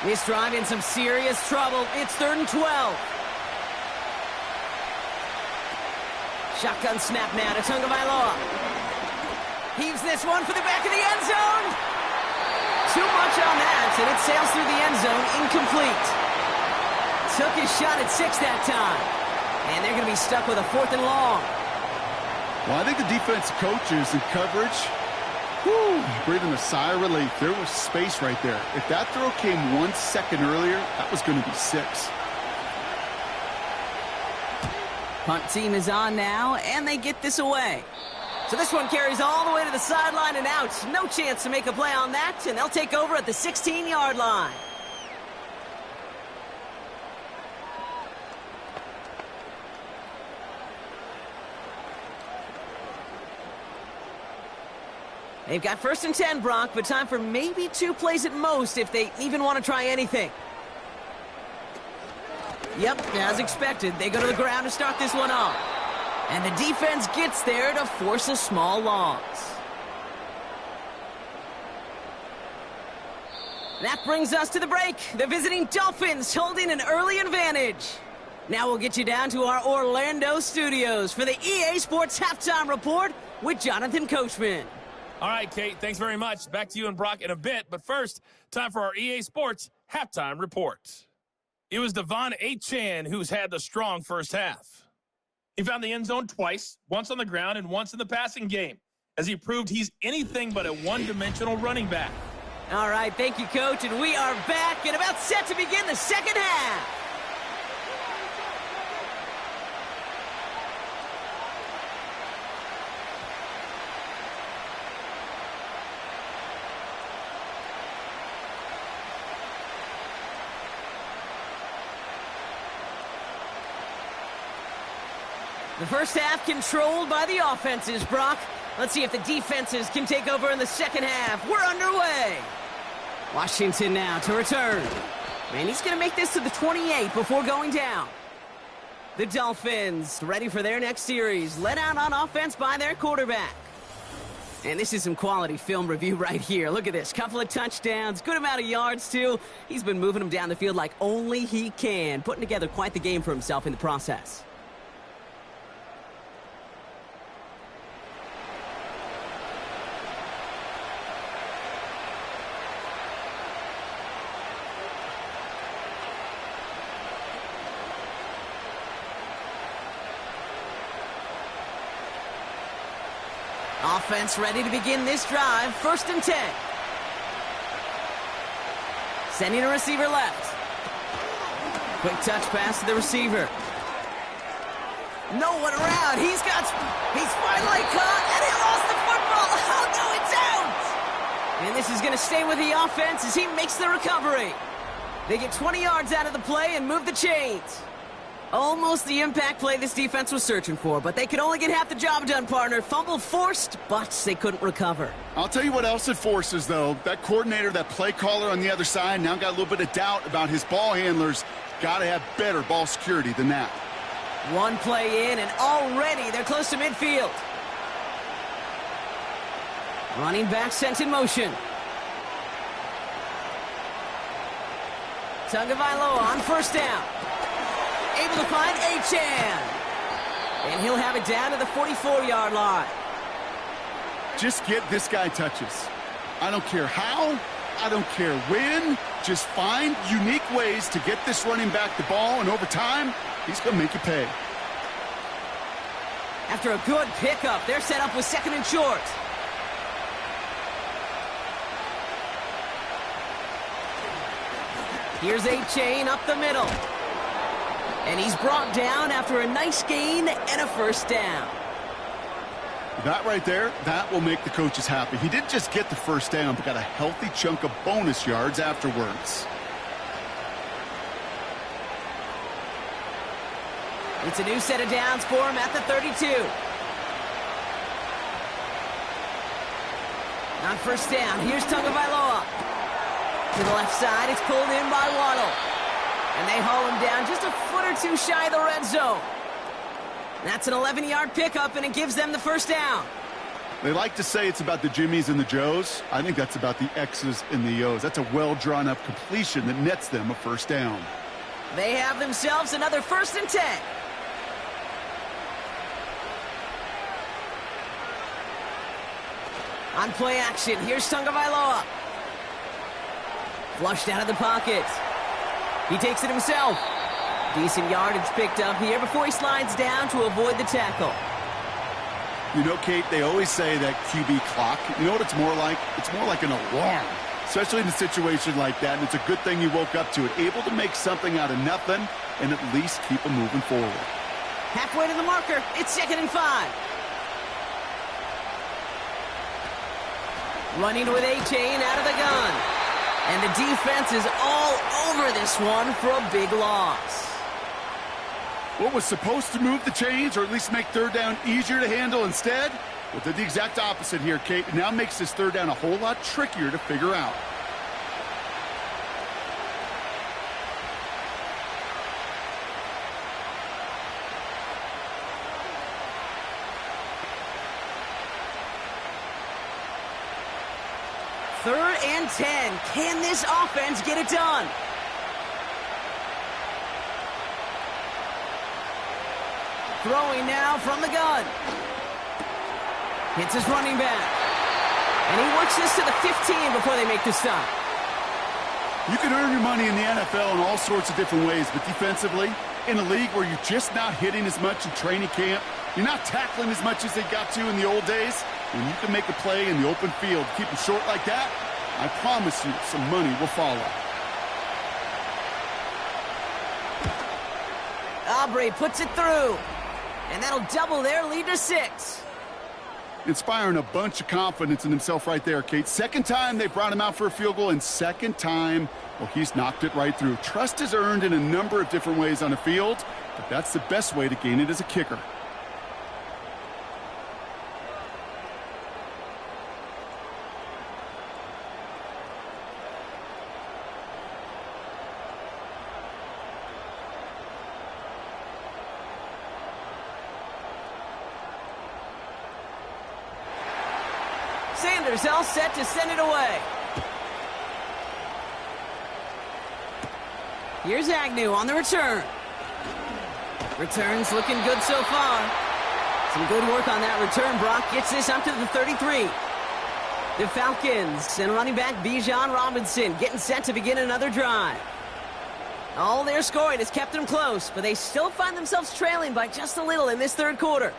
This drive in some serious trouble. It's 3rd and 12. Shotgun snap now to Tagovailoa. Heaves this one for the back of the end zone. Too much on that, and it sails through the end zone incomplete. Took his shot at 6 that time. And they're going to be stuck with a 4th and long. Well, I think the defense coaches in coverage, breathing a sigh of relief. There was space right there. If that throw came 1 second earlier, that was going to be 6. Punt team is on now, and they get this away. So this one carries all the way to the sideline and out. No chance to make a play on that, and they'll take over at the 16-yard line. They've got 1st and 10, Brock, but time for maybe 2 plays at most if they even want to try anything. Yep, as expected, they go to the ground to start this one off. And the defense gets there to force a small loss. That brings us to the break. The visiting Dolphins holding an early advantage. Now we'll get you down to our Orlando studios for the EA Sports Halftime Report with Jonathan Coachman. All right, Kate, thanks very much. Back to you and Brock in a bit. But first, time for our EA Sports Halftime Report. It was Devon Achane who's had the strong first half. He found the end zone twice, once on the ground and once in the passing game, as he proved he's anything but a one-dimensional running back. All right, thank you, Coach, and we are back and about set to begin the second half. The first half controlled by the offenses, Brock. Let's see if the defenses can take over in the second half. We're underway. Washington now to return. And he's going to make this to the 28 before going down. The Dolphins ready for their next series. Led out on offense by their quarterback. And this is some quality film review right here. Look at this. Couple of touchdowns. Good amount of yards, too. He's been moving them down the field like only he can. Putting together quite the game for himself in the process. Offense ready to begin this drive. 1st and 10. Sending a receiver left. Quick touch pass to the receiver. No one around. He's finally caught, and he lost the football. Oh, no, it's out. And this is going to stay with the offense as he makes the recovery. They get 20 yards out of the play and move the chains. Almost the impact play this defense was searching for, but they could only get half the job done, partner. Fumble forced, but they couldn't recover. I'll tell you what else it forces, though. That coordinator, that play caller on the other side, now got a little bit of doubt about his ball handlers. Got to have better ball security than that. One play in, and already they're close to midfield. Running back sent in motion. Tagovailoa on 1st down. Able to find Achane. And he'll have it down to the 44-yard line. Just get this guy touches. I don't care how I don't care when, just find unique ways to get this running back the ball, and over time, he's going to make you pay. After a good pickup, they're set up with 2nd and short. Here's A-Chain up the middle. And he's brought down after a nice gain and a first down. That right there, that will make the coaches happy. He didn't just get the first down, but got a healthy chunk of bonus yards afterwards. It's a new set of downs for him at the 32. On first down, here's Tagovailoa. To the left side, it's pulled in by Waddle. And they haul him down just a foot or two shy of the red zone. That's an 11-yard pickup, and it gives them the first down. They like to say it's about the Jimmies and the Joes. I think that's about the X's and the O's. That's a well-drawn-up completion that nets them a first down. They have themselves another 1st and 10. On play action, here's Tagovailoa. Flushed out of the pocket. He takes it himself. Decent yardage picked up here before he slides down to avoid the tackle. You know, Kate, they always say that QB clock. You know what it's more like? It's more like an alarm, especially in a situation like that. And it's a good thing you woke up to it, able to make something out of nothing and at least keep them moving forward. Halfway to the marker, it's 2nd and 5. Running with A-Chain out of the gun. And the defense is all over this one for a big loss. What was supposed to move the chains, or at least make 3rd down easier to handle instead? Well, did the exact opposite here, Kate. It now makes this 3rd down a whole lot trickier to figure out. Third and 10. Can this offense get it done? Throwing now from the gun. Hits his running back. And he works this to the 15 before they make the stop. You can earn your money in the NFL in all sorts of different ways, but defensively, in a league where you're just not hitting as much in training camp, you're not tackling as much as they got to in the old days, when you can make a play in the open field, keep them short like that, I promise you some money will follow. Aubrey puts it through. And that'll double their lead to 6. Inspiring a bunch of confidence in himself right there, Kate. 2nd time they brought him out for a field goal, and 2nd time, well, he's knocked it right through. Trust is earned in a number of different ways on the field, but that's the best way to gain it as a kicker. Sanders all set to send it away. Here's Agnew on the return. Returns looking good so far. Some good work on that return. Brock gets this up to the 33. The Falcons and running back Bijan Robinson getting set to begin another drive. All their scoring has kept them close, but they still find themselves trailing by just a little in this 3rd quarter.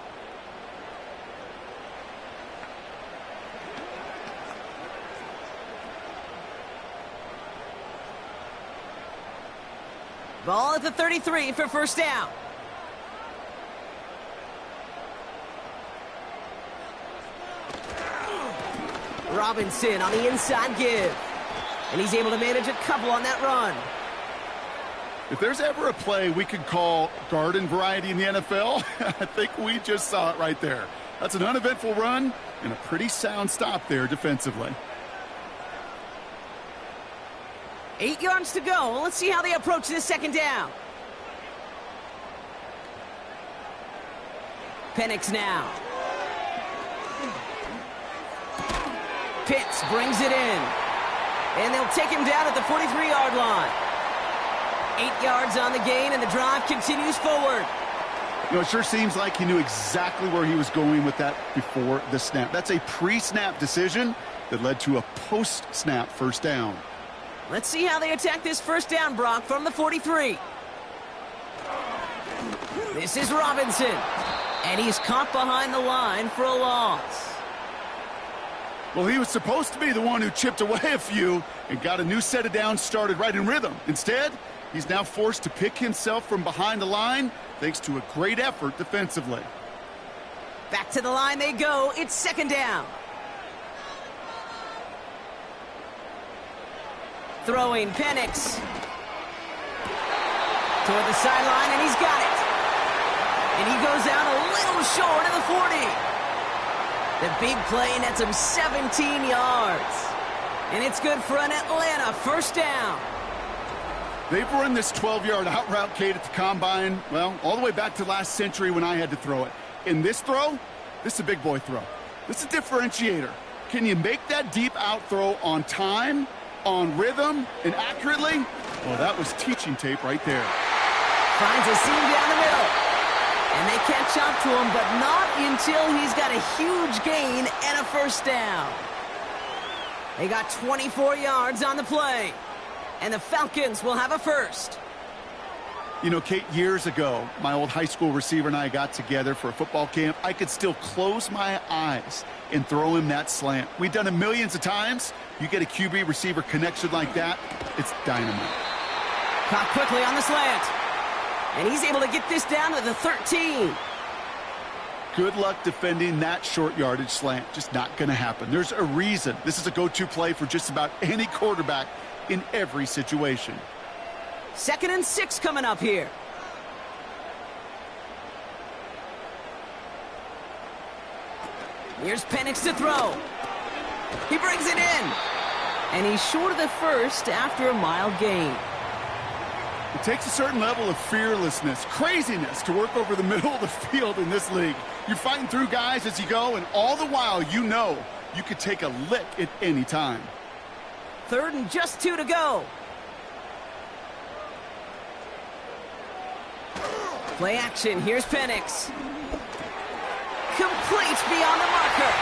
Ball at the 33 for first down. Robinson on the inside give. And he's able to manage a couple on that run. If there's ever a play we could call garden variety in the NFL, I think we just saw it right there. That's an uneventful run and a pretty sound stop there defensively. 8 yards to go. Well, let's see how they approach this 2nd down. Penix now. Pitts brings it in. And they'll take him down at the 43-yard line. 8 yards on the gain, and the drive continues forward. You know, it sure seems like he knew exactly where he was going with that before the snap. That's a pre-snap decision that led to a post-snap first down. Let's see how they attack this first down, Brock, from the 43. This is Robinson, and he's caught behind the line for a loss. Well, he was supposed to be the one who chipped away a few and got a new set of downs started right in rhythm. Instead, he's now forced to pick himself from behind the line thanks to a great effort defensively. Back to the line they go. It's second down. Throwing Penix. Toward the sideline, and he's got it. And he goes out a little short of the 40. The big play nets him 17 yards. And it's good for an Atlanta first down. They've run this 12-yard out route, Kate, at the combine, well, all the way back to last century when I had to throw it. In this throw, this is a big boy throw. This is a differentiator. Can you make that deep out throw on time, on rhythm, and accurately? Well, that was teaching tape right there. Finds a seam down the middle. And they catch up to him, but not until he's got a huge gain and a first down. They got 24 yards on the play. And the Falcons will have a first. You know, Kate, years ago, my old high school receiver and I got together for a football camp. I could still close my eyes and throw him that slant. We've done it millions of times. You get a QB receiver connection like that, it's dynamite. Caught quickly on the slant. And he's able to get this down to the 13. Good luck defending that short yardage slant. Just not going to happen. There's a reason. This is a go-to play for just about any quarterback in every situation. 2nd and 6 coming up here. Here's Penix to throw. He brings it in. And he's short of the first after a mild gain. It takes a certain level of fearlessness, craziness to work over the middle of the field in this league. You're fighting through guys as you go, and all the while you know you could take a lick at any time. 3rd and just 2 to go. Play action. Here's Penix. Complete beyond the marker.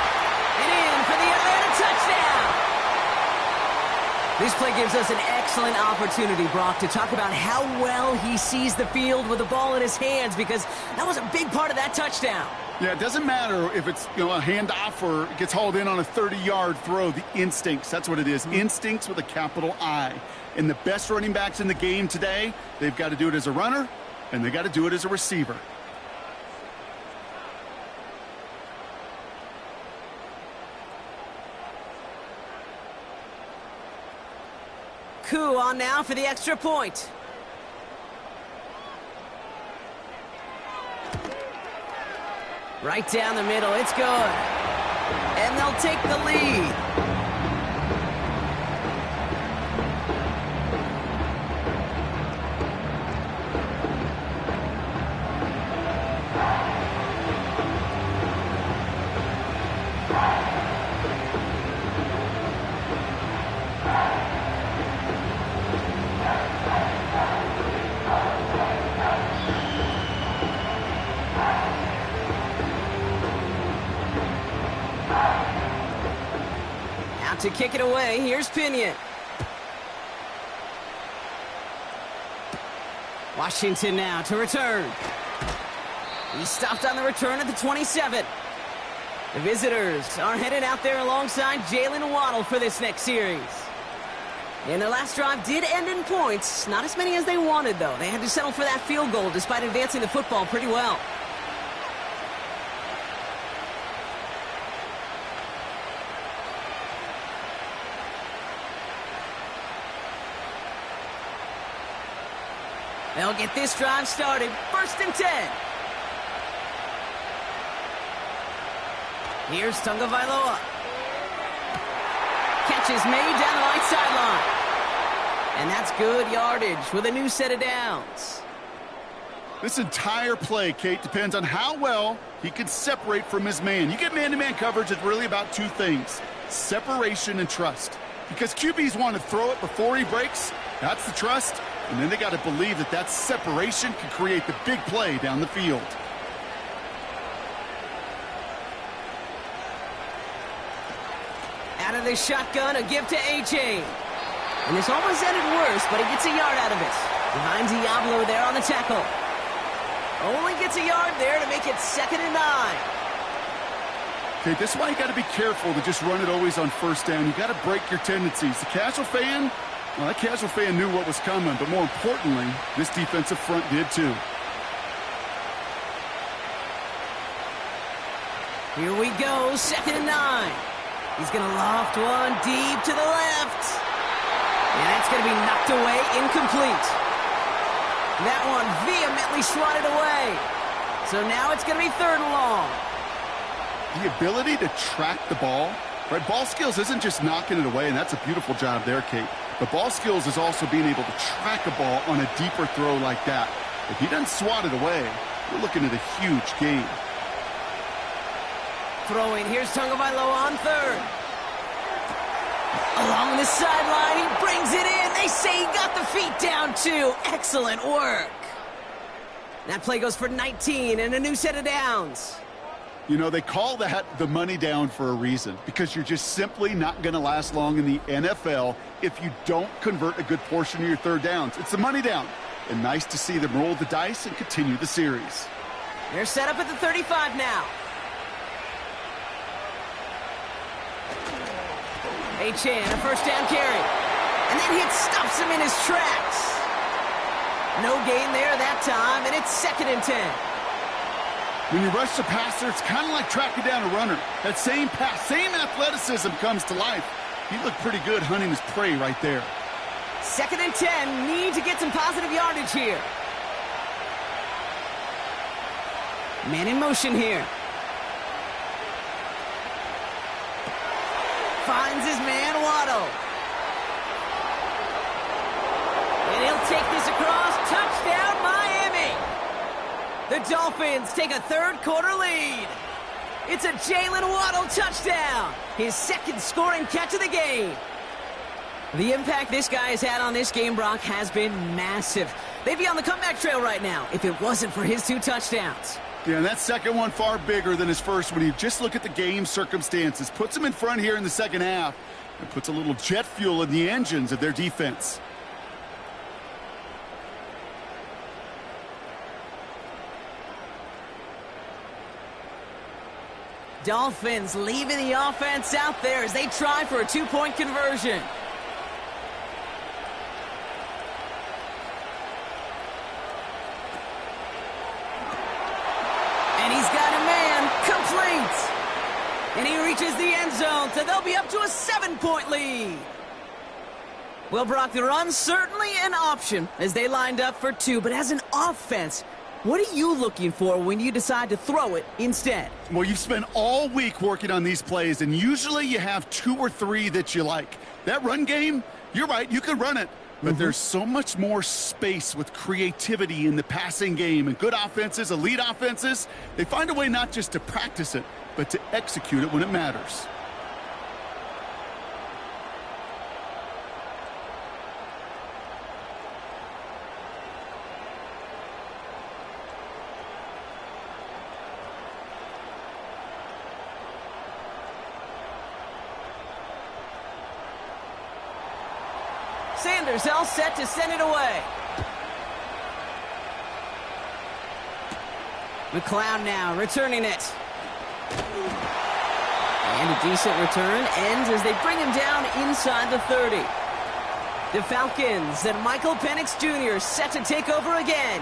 And in for the Atlanta touchdown. This play gives us an excellent opportunity, Brock, to talk about how well he sees the field with the ball in his hands, because that was a big part of that touchdown. Yeah, it doesn't matter if it's, you know, a handoff or it gets hauled in on a 30-yard throw. The instincts, that's what it is. Instincts with a capital I. And the best running backs in the game today, they've got to do it as a runner, and they got to do it as a receiver. Koo on now for the extra point. Right down the middle, it's good. And they'll take the lead. To kick it away, here's Pinion. Washington now to return. He's stopped on the return at the 27. The visitors are headed out there alongside Jalen Waddle for this next series. And their last drive did end in points. Not as many as they wanted, though. They had to settle for that field goal despite advancing the football pretty well. They'll get this drive started. 1st and 10. Here's Tagovailoa. Catch is made down the right sideline. And that's good yardage with a new set of downs. This entire play, Kate, depends on how well he can separate from his man. You get man-to-man coverage, it's really about two things: separation and trust. Because QBs want to throw it before he breaks. That's the trust. And then they got to believe that that separation can create the big play down the field. Out of the shotgun, a give to A-Chain. And this almost ended worse, but he gets a yard out of it. Behind Diablo there on the tackle. Only gets a yard there to make it 2nd and 9. Okay, this is why you got to be careful to just run it always on first down. You got to break your tendencies. The casual fan, well, that casual fan knew what was coming, but more importantly, this defensive front did too. Here we go, 2nd and 9. He's going to loft one deep to the left. And that's going to be knocked away, incomplete. That one vehemently swatted away. So now it's going to be 3rd and long. The ability to track the ball, right? Ball skills isn't just knocking it away, and that's a beautiful job there, Kate. But ball skills is also being able to track a ball on a deeper throw like that. If he doesn't swat it away, we're looking at a huge gain. Throwing, here's Tagovailoa on 3rd. Along the sideline, he brings it in. They say he got the feet down too. Excellent work. That play goes for 19 and a new set of downs. You know, they call that the money down for a reason, because you're just simply not going to last long in the NFL if you don't convert a good portion of your 3rd downs. It's the money down. And nice to see them roll the dice and continue the series. They're set up at the 35 now. A-Chan, a 1st down carry. And then Hit stops him in his tracks. No gain there that time, and it's 2nd and 10. When you rush the passer, it's kind of like tracking down a runner. That same pass, same athleticism comes to life. He looked pretty good hunting his prey right there. 2nd and 10, need to get some positive yardage here. Man in motion here. Finds his man, Waddle. And he'll take this across. Touchdown, Miami. The Dolphins take a 3rd quarter lead. It's a Jalen Waddle touchdown. His 2nd scoring catch of the game. The impact this guy has had on this game, Brock, has been massive. They'd be on the comeback trail right now if it wasn't for his 2 touchdowns. Yeah, and that 2nd one far bigger than his 1st when you just look at the game circumstances. Puts them in front here in the 2nd half and puts a little jet fuel in the engines of their defense. Dolphins leaving the offense out there as they try for a 2-point conversion. And he's got a man, complete. And he reaches the end zone, so they'll be up to a 7-point lead. Well, Brock, the run's certainly an option as they lined up for 2, but as an offense, what are you looking for when you decide to throw it instead? Well, you've spent all week working on these plays, and usually you have 2 or 3 that you like. That run game, you're right, you can run it. But there's so much more space with creativity in the passing game. And good offenses, elite offenses, they find a way not just to practice it, but to execute it when it matters. Sanders all set to send it away. McLeod now returning it. And a decent return ends as they bring him down inside the 30. The Falcons and Michael Penix Jr. set to take over again.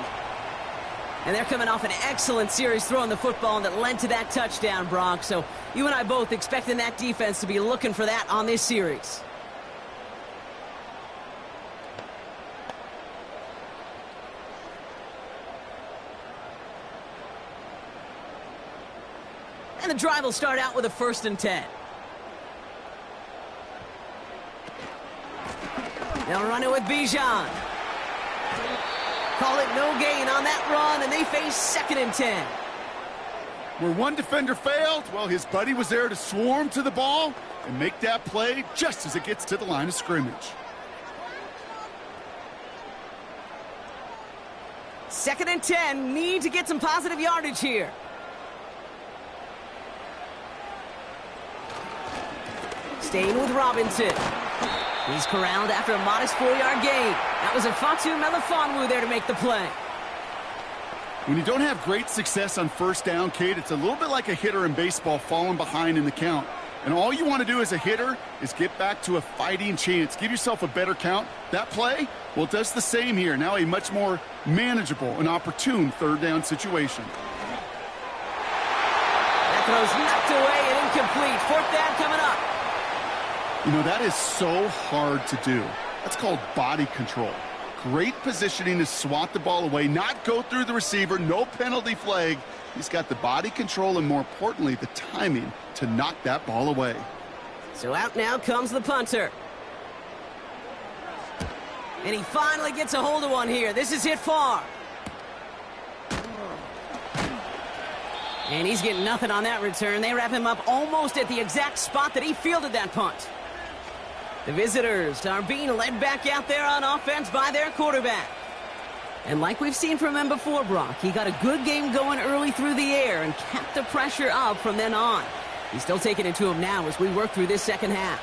And they're coming off an excellent series throwing the football that led to that touchdown, Brock. So you and I both expecting that defense to be looking for that on this series. And the drive will start out with a 1st and 10. They'll run it with Bijan. Call it no gain on that run, and they face 2nd and 10. Where one defender failed, well, his buddy was there to swarm to the ball and make that play just as it gets to the line of scrimmage. 2nd and 10, need to get some positive yardage here. Staying with Robinson. He's corralled after a modest 4-yard gain. That was a Fatu Melifonwu there to make the play. When you don't have great success on first down, Kate, it's a little bit like a hitter in baseball falling behind in the count. And all you want to do as a hitter is get back to a fighting chance. Give yourself a better count. That play, well, it does the same here. Now a much more manageable and opportune third down situation. That throw's knocked away and incomplete. Fourth down coming up. You know, that is so hard to do. That's called body control. Great positioning to swat the ball away, not go through the receiver, no penalty flag. He's got the body control and, more importantly, the timing to knock that ball away. So out now comes the punter. And he finally gets a hold of one here. This is hit far. And he's getting nothing on that return. They wrap him up almost at the exact spot that he fielded that punt. The visitors are being led back out there on offense by their quarterback. And like we've seen from him before, Brock, he got a good game going early through the air and kept the pressure up from then on. He's still taking it to him now as we work through this second half.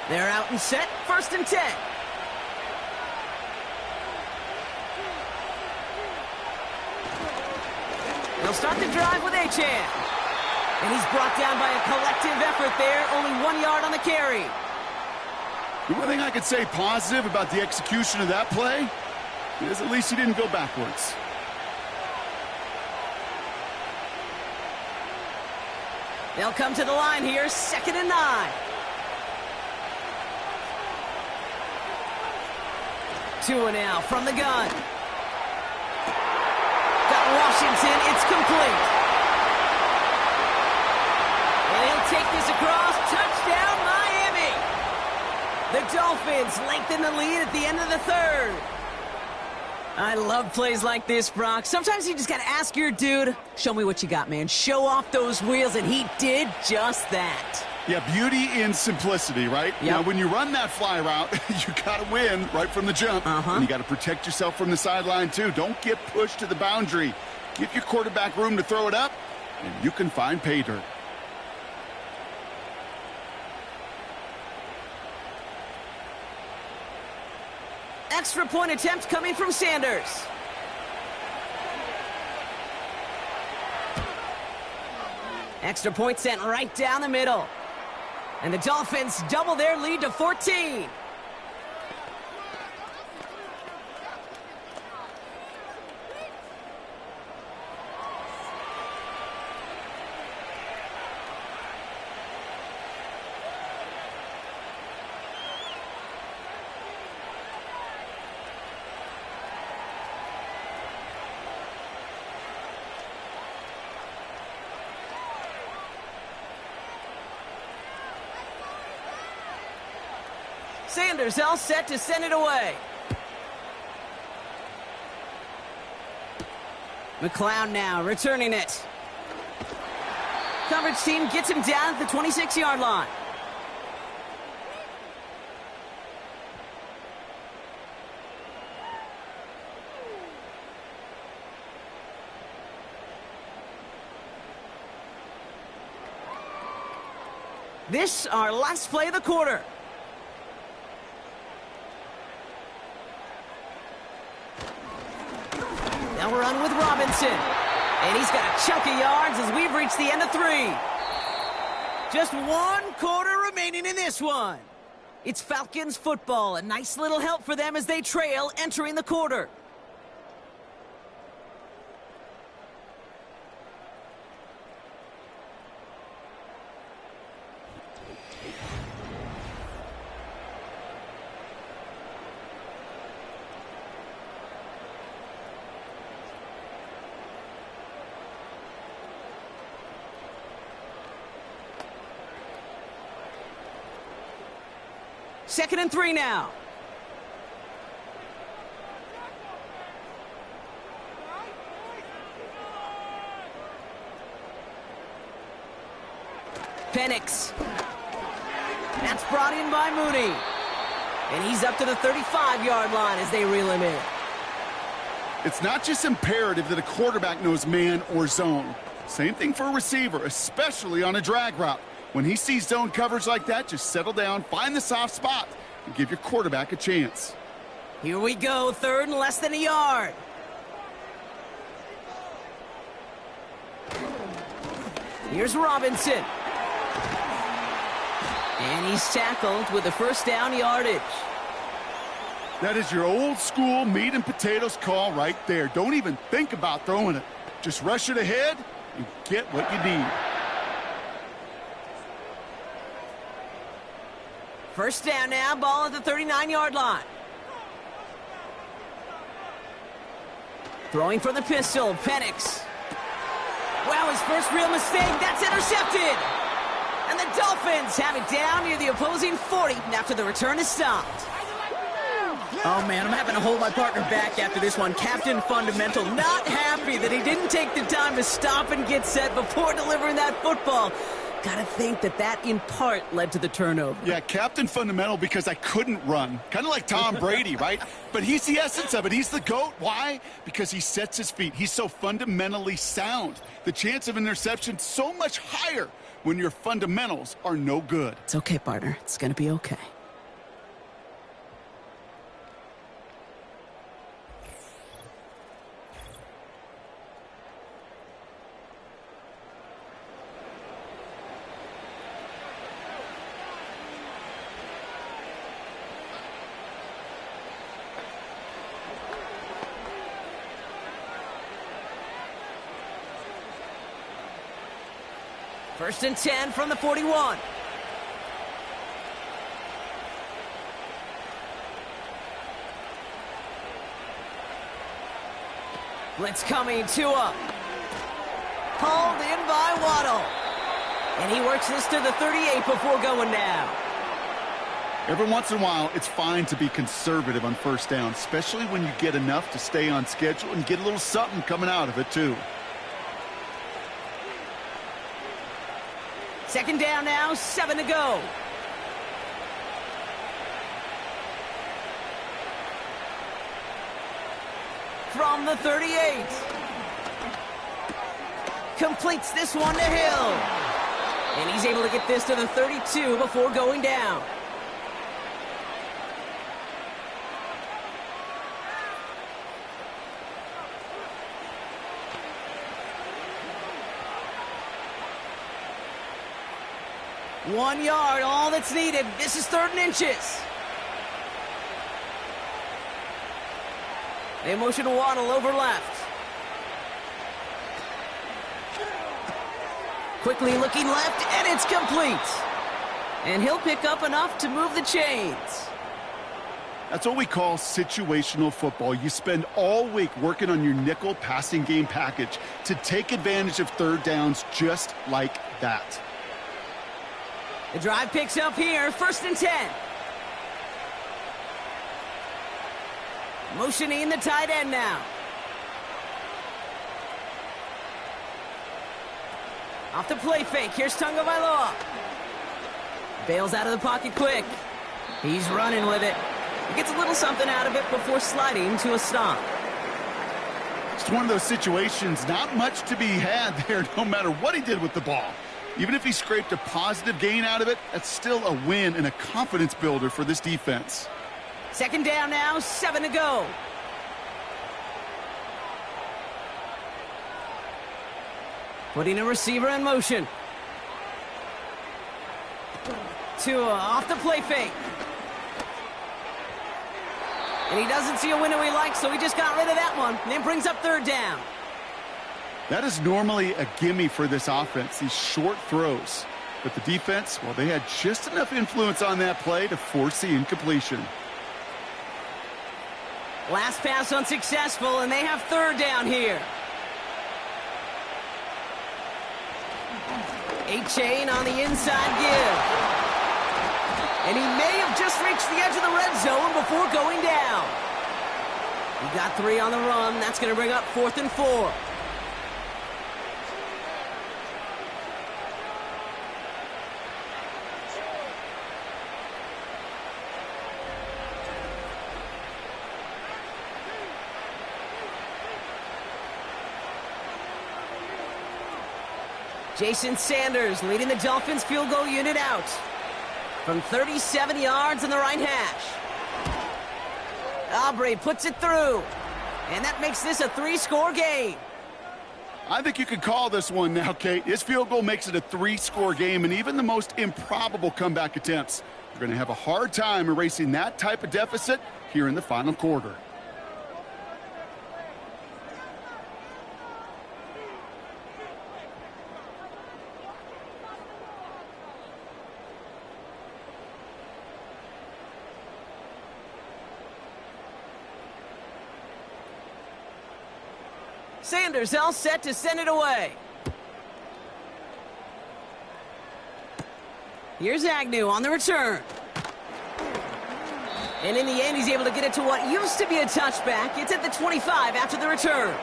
They're out and set, 1st and 10. They'll start the drive with Achane. And he's brought down by a collective effort there. Only 1 yard on the carry. The one thing I could say positive about the execution of that play is at least he didn't go backwards. They'll come to the line here, 2nd and 9. Tua now from the gun. Got Washington, it's complete. And he'll take this across, touchdown Miami. The Dolphins lengthen the lead at the end of the 3rd. I love plays like this, Brock. Sometimes you just got to ask your dude, show me what you got, man. Show off those wheels, and he did just that. Yeah, beauty in simplicity, right? Yep. Now, when you run that fly route, you got to win right from the jump. And you got to protect yourself from the sideline, too. Don't get pushed to the boundary. Give your quarterback room to throw it up, and you can find pay dirt. Extra point attempt coming from Sanders. Extra point sent right down the middle. And the Dolphins double their lead to 14. Sanders all set to send it away. McLeod now returning it. Coverage team gets him down at the 26-yard line. This our last play of the quarter. Now we're on with Robinson. And he's got a chunk of yards as we've reached the end of 3. Just 1 quarter remaining in this one. It's Falcons football. A nice little help for them as they trail entering the quarter. Second and 3 now. Penix. That's brought in by Mooney. And he's up to the 35-yard line as they reel him in. It's not just imperative that a quarterback knows man or zone. Same thing for a receiver, especially on a drag route. When he sees zone coverage like that, just settle down, find the soft spot, and give your quarterback a chance. Here we go, 3rd and less than a yard. Here's Robinson. And he's tackled with a 1st down yardage. That is your old school meat and potatoes call right there. Don't even think about throwing it. Just rush it ahead and get what you need. 1st down now, ball at the 39-yard line. Throwing for the pistol, Penix. Wow, his first real mistake, that's intercepted. And the Dolphins have it down near the opposing 40 after the return is stopped. Oh, man, I'm having to hold my partner back after this one. Captain Fundamental not happy that he didn't take the time to stop and get set before delivering that football. Gotta think that in part led to the turnover. Yeah, Captain Fundamental because I couldn't run. Kind of like Tom Brady, right? But he's the essence of it. He's the GOAT. Why? Because he sets his feet. He's so fundamentally sound. The chance of interception so much higher when your fundamentals are no good. It's okay, partner. It's gonna be okay. First and 10 from the 41. Blitz coming, Tua. Pulled in by Waddle. And he works this to the 38 before going down. Every once in a while, it's fine to be conservative on 1st down, especially when you get enough to stay on schedule and get a little something coming out of it, too. 2nd down now, 7 to go. From the 38. Completes this one to Hill. And he's able to get this to the 32 before going down. One yard, all that's needed. This is 3rd and inches. They motion to Waddle over left. Quickly looking left, and it's complete. And he'll pick up enough to move the chains. That's what we call situational football. You spend all week working on your nickel passing game package to take advantage of 3rd downs just like that. The drive picks up here, 1st and 10. Motioning the tight end now. Off the play fake, here's Tagovailoa. Bails out of the pocket quick. He's running with it. He gets a little something out of it before sliding to a stop. It's one of those situations, not much to be had there no matter what he did with the ball. Even if he scraped a positive gain out of it, that's still a win and a confidence builder for this defense. 2nd down now, 7 to go. Putting a receiver in motion. Tua off the play fake. And he doesn't see a window he likes, so he just got rid of that one. And then brings up 3rd down. That is normally a gimme for this offense, these short throws. But the defense, well, they had just enough influence on that play to force the incompletion. Last pass unsuccessful, and they have 3rd down here. A-chain on the inside give. And he may have just reached the edge of the red zone before going down. He got 3 on the run. That's going to bring up 4th and 4. Jason Sanders leading the Dolphins field goal unit out. From 37 yards in the right hash. Aubrey puts it through. And that makes this a 3-score game. I think you could call this one now, Kate. His field goal makes it a 3-score game, and even the most improbable comeback attempts are going to have a hard time erasing that type of deficit here in the final quarter. Sanders all set to send it away. Here's Agnew on the return. And in the end, he's able to get it to what used to be a touchback. It's at the 25 after the return.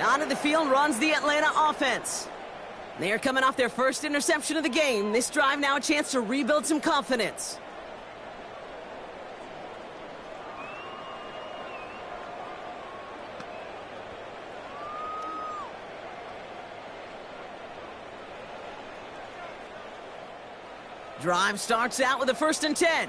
Onto the field runs the Atlanta offense. They are coming off their first interception of the game. This drive now a chance to rebuild some confidence. Drive starts out with a 1st and 10.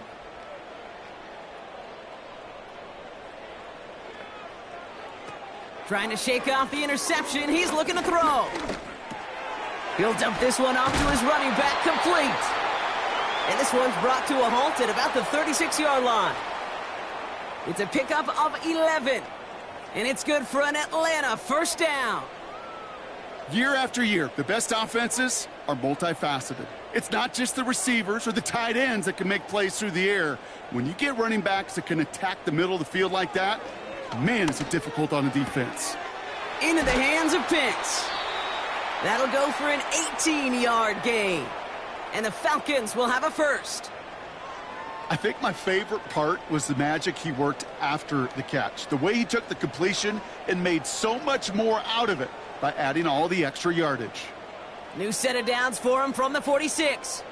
Trying to shake off the interception. He's looking to throw. He'll dump this one off to his running back, complete. And this one's brought to a halt at about the 36-yard line. It's a pickup of 11. And it's good for an Atlanta 1st down. Year after year, the best offenses are multifaceted. It's not just the receivers or the tight ends that can make plays through the air. When you get running backs that can attack the middle of the field like that, man, is it difficult on the defense. Into the hands of Pitts. That'll go for an 18-yard gain. And the Falcons will have a 1st. I think my favorite part was the magic he worked after the catch. The way he took the completion and made so much more out of it by adding all the extra yardage. New set of downs for him from the 46.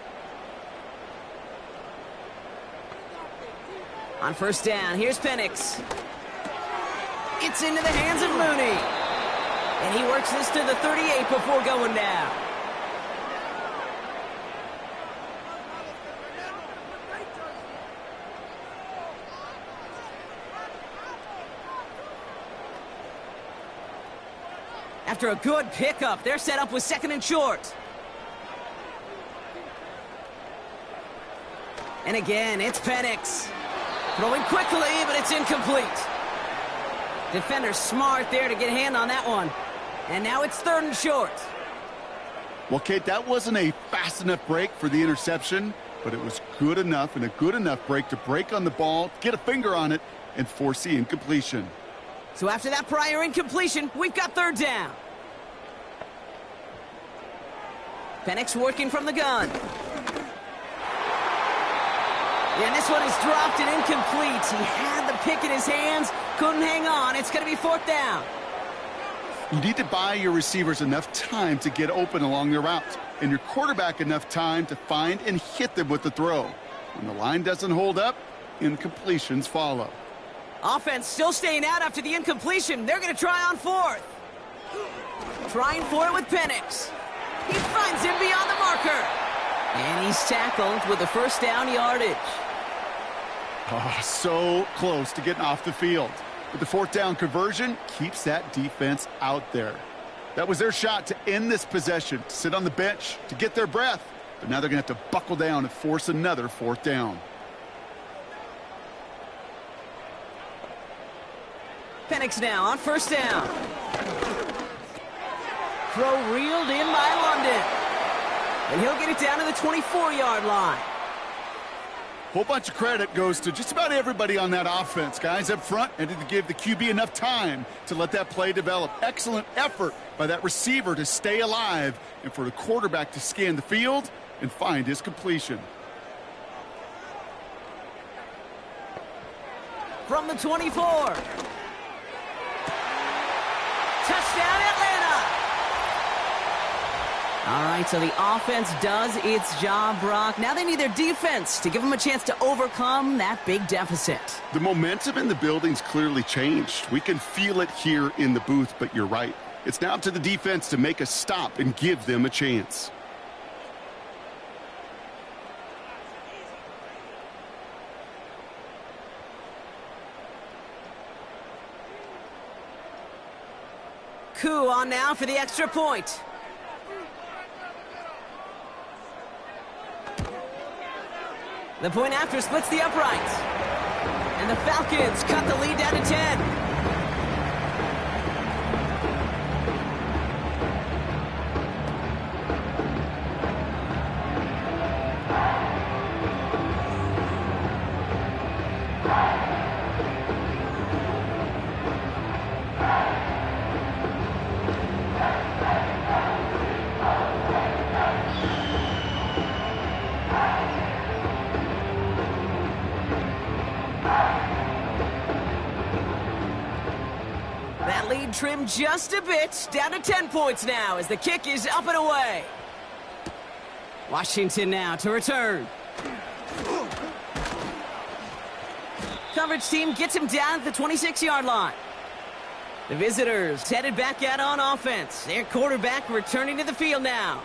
On 1st down, here's Penix. It's into the hands of Mooney. And he works this to the 38 before going down. After a good pickup, they're set up with 2nd and short. And again, it's Penix. Throwing quickly, but it's incomplete. Defender smart there to get a hand on that one. And now it's 3rd and short. Well, Kate, that wasn't a fast enough break for the interception, but it was good enough and a good enough break to break on the ball, get a finger on it, and force the incompletion. So after that prior incompletion, we've got 3rd down. Penix working from the gun. And this one is dropped and incomplete. He had the pick in his hands, couldn't hang on. It's going to be 4th down. You need to buy your receivers enough time to get open along their route, and your quarterback enough time to find and hit them with the throw. When the line doesn't hold up, incompletions follow. Offense still staying out after the incompletion. They're going to try on 4th. Trying for it with Penix. He finds him beyond the marker. And he's tackled with the 1st down yardage. Oh, so close to getting off the field. But the 4th down conversion keeps that defense out there. That was their shot to end this possession, to sit on the bench, to get their breath. But now they're going to have to buckle down and force another 4th down. Penix now on 1st down. Throw reeled in by London. And he'll get it down to the 24-yard line. Whole bunch of credit goes to just about everybody on that offense. Guys up front and to give the QB enough time to let that play develop. Excellent effort by that receiver to stay alive and for the quarterback to scan the field and find his completion. From the 24. Touchdown, Atlanta! All right, so the offense does its job, Brock. Now they need their defense to give them a chance to overcome that big deficit. The momentum in the building's clearly changed. We can feel it here in the booth, but you're right. It's now up to the defense to make a stop and give them a chance. Coup on now for the extra point. The point after splits the uprights. And the Falcons cut the lead down to 10. That lead trimmed just a bit, down to 10 points now as the kick is up and away. Washington now to return. Coverage team gets him down at the 26-yard line. The visitors headed back out on offense. Their quarterback returning to the field now.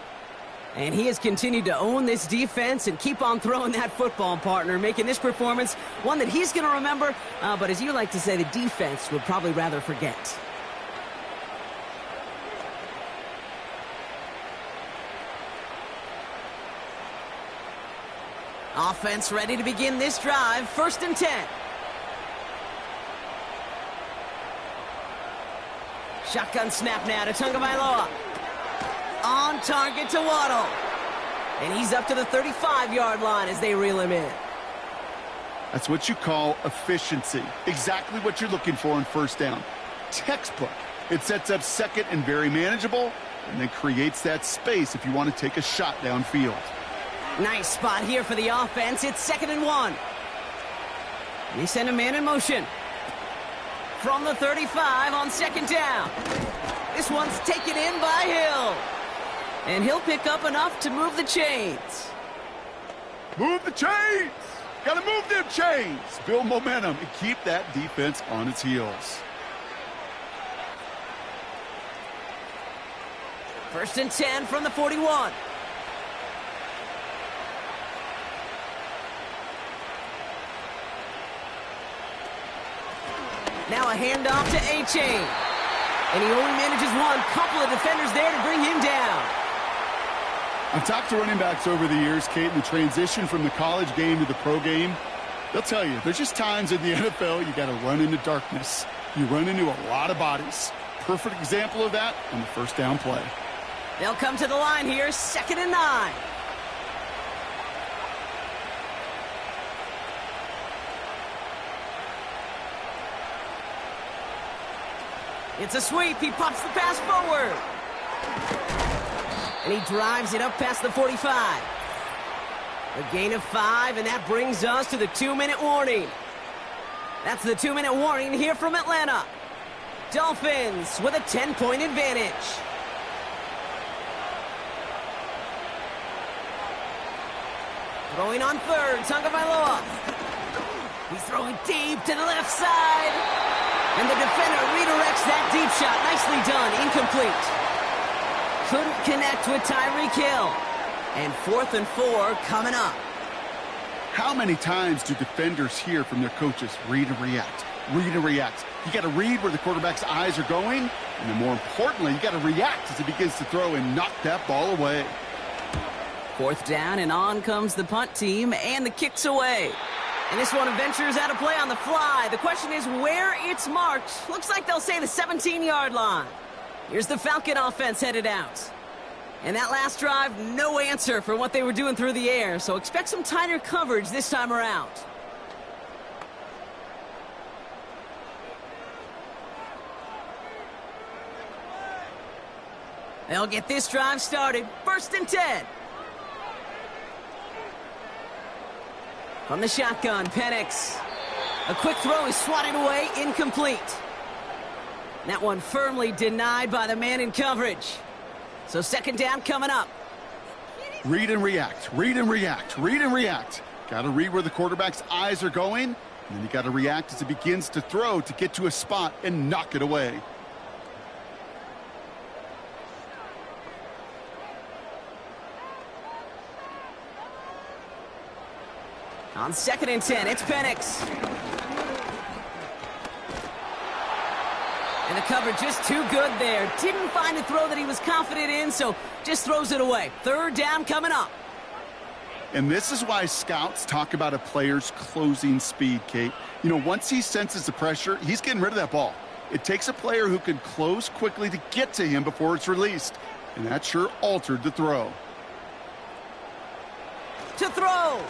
And he has continued to own this defense and keep on throwing that football, partner, making this performance one that he's going to remember, but as you like to say, the defense would probably rather forget. Offense ready to begin this drive, 1st and 10. Shotgun snap now to Tagovailoa. On target to Waddle. And he's up to the 35-yard line as they reel him in. That's what you call efficiency. Exactly what you're looking for on 1st down. Textbook. It sets up 2nd and very manageable, and then creates that space if you want to take a shot downfield. Nice spot here for the offense. It's 2nd and 1. And they send a man in motion. From the 35 on 2nd down. This one's taken in by Hill. And he'll pick up enough to move the chains. Move the chains! Gotta move them chains! Build momentum and keep that defense on its heels. 1st and 10 from the 41. Now a handoff to A-Chain. And he only manages one. Couple of defenders there to bring him down. I've talked to running backs over the years, Kate, in the transition from the college game to the pro game. They'll tell you, there's just times in the NFL you got to run into darkness. You run into a lot of bodies. Perfect example of that on the 1st down play. They'll come to the line here, 2nd and 9. It's a sweep. He pops the pass forward. And he drives it up past the 45. A gain of 5, and that brings us to the 2-minute warning. That's the 2-minute warning here from Atlanta. Dolphins with a 10-point advantage. Throwing on 3rd, Tagovailoa. He's throwing deep to the left side. And the defender redirects that deep shot. Nicely done. Incomplete. Couldn't connect with Tyreek Hill. And 4th and 4 coming up. How many times do defenders hear from their coaches, read and react, read and react? You got to read where the quarterback's eyes are going, and then more importantly, you got to react as he begins to throw and knock that ball away. 4th down, and on comes the punt team, and the kick's away. And this one ventures out of play on the fly. The question is where it's marked. Looks like they'll say the 17-yard line. Here's the Falcon offense headed out. And that last drive, no answer for what they were doing through the air. So expect some tighter coverage this time around. They'll get this drive started. 1st and 10. From the shotgun, Penix. A quick throw is swatted away, incomplete. That one firmly denied by the man in coverage. So 2nd down coming up. Read and react, read and react, read and react. Got to read where the quarterback's eyes are going, and then you got to react as it begins to throw to get to a spot and knock it away. On 2nd and 10, it's Penix. And the coverage just too good there. Didn't find a throw that he was confident in, so just throws it away. 3rd down coming up. And this is why scouts talk about a player's closing speed, Kate. You know, once he senses the pressure, he's getting rid of that ball. It takes a player who can close quickly to get to him before it's released. And that sure altered the throw. To throw.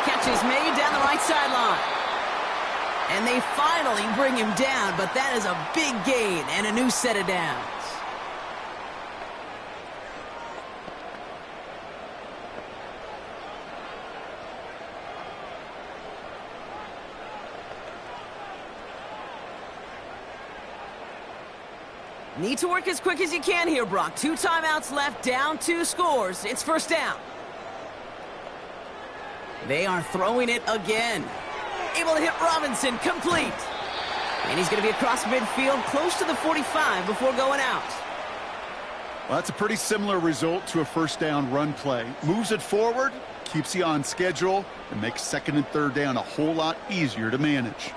Catch is made down the right sideline. And they finally bring him down, but that is a big gain and a new set of downs. Need to work as quick as you can here, Brock. 2 timeouts left, down 2 scores. It's 1st down. They are throwing it again. Able to hit Robinson, complete. And he's going to be across midfield, close to the 45 before going out. Well, that's a pretty similar result to a 1st down run play. Moves it forward, keeps you on schedule, and makes 2nd and 3rd down a whole lot easier to manage.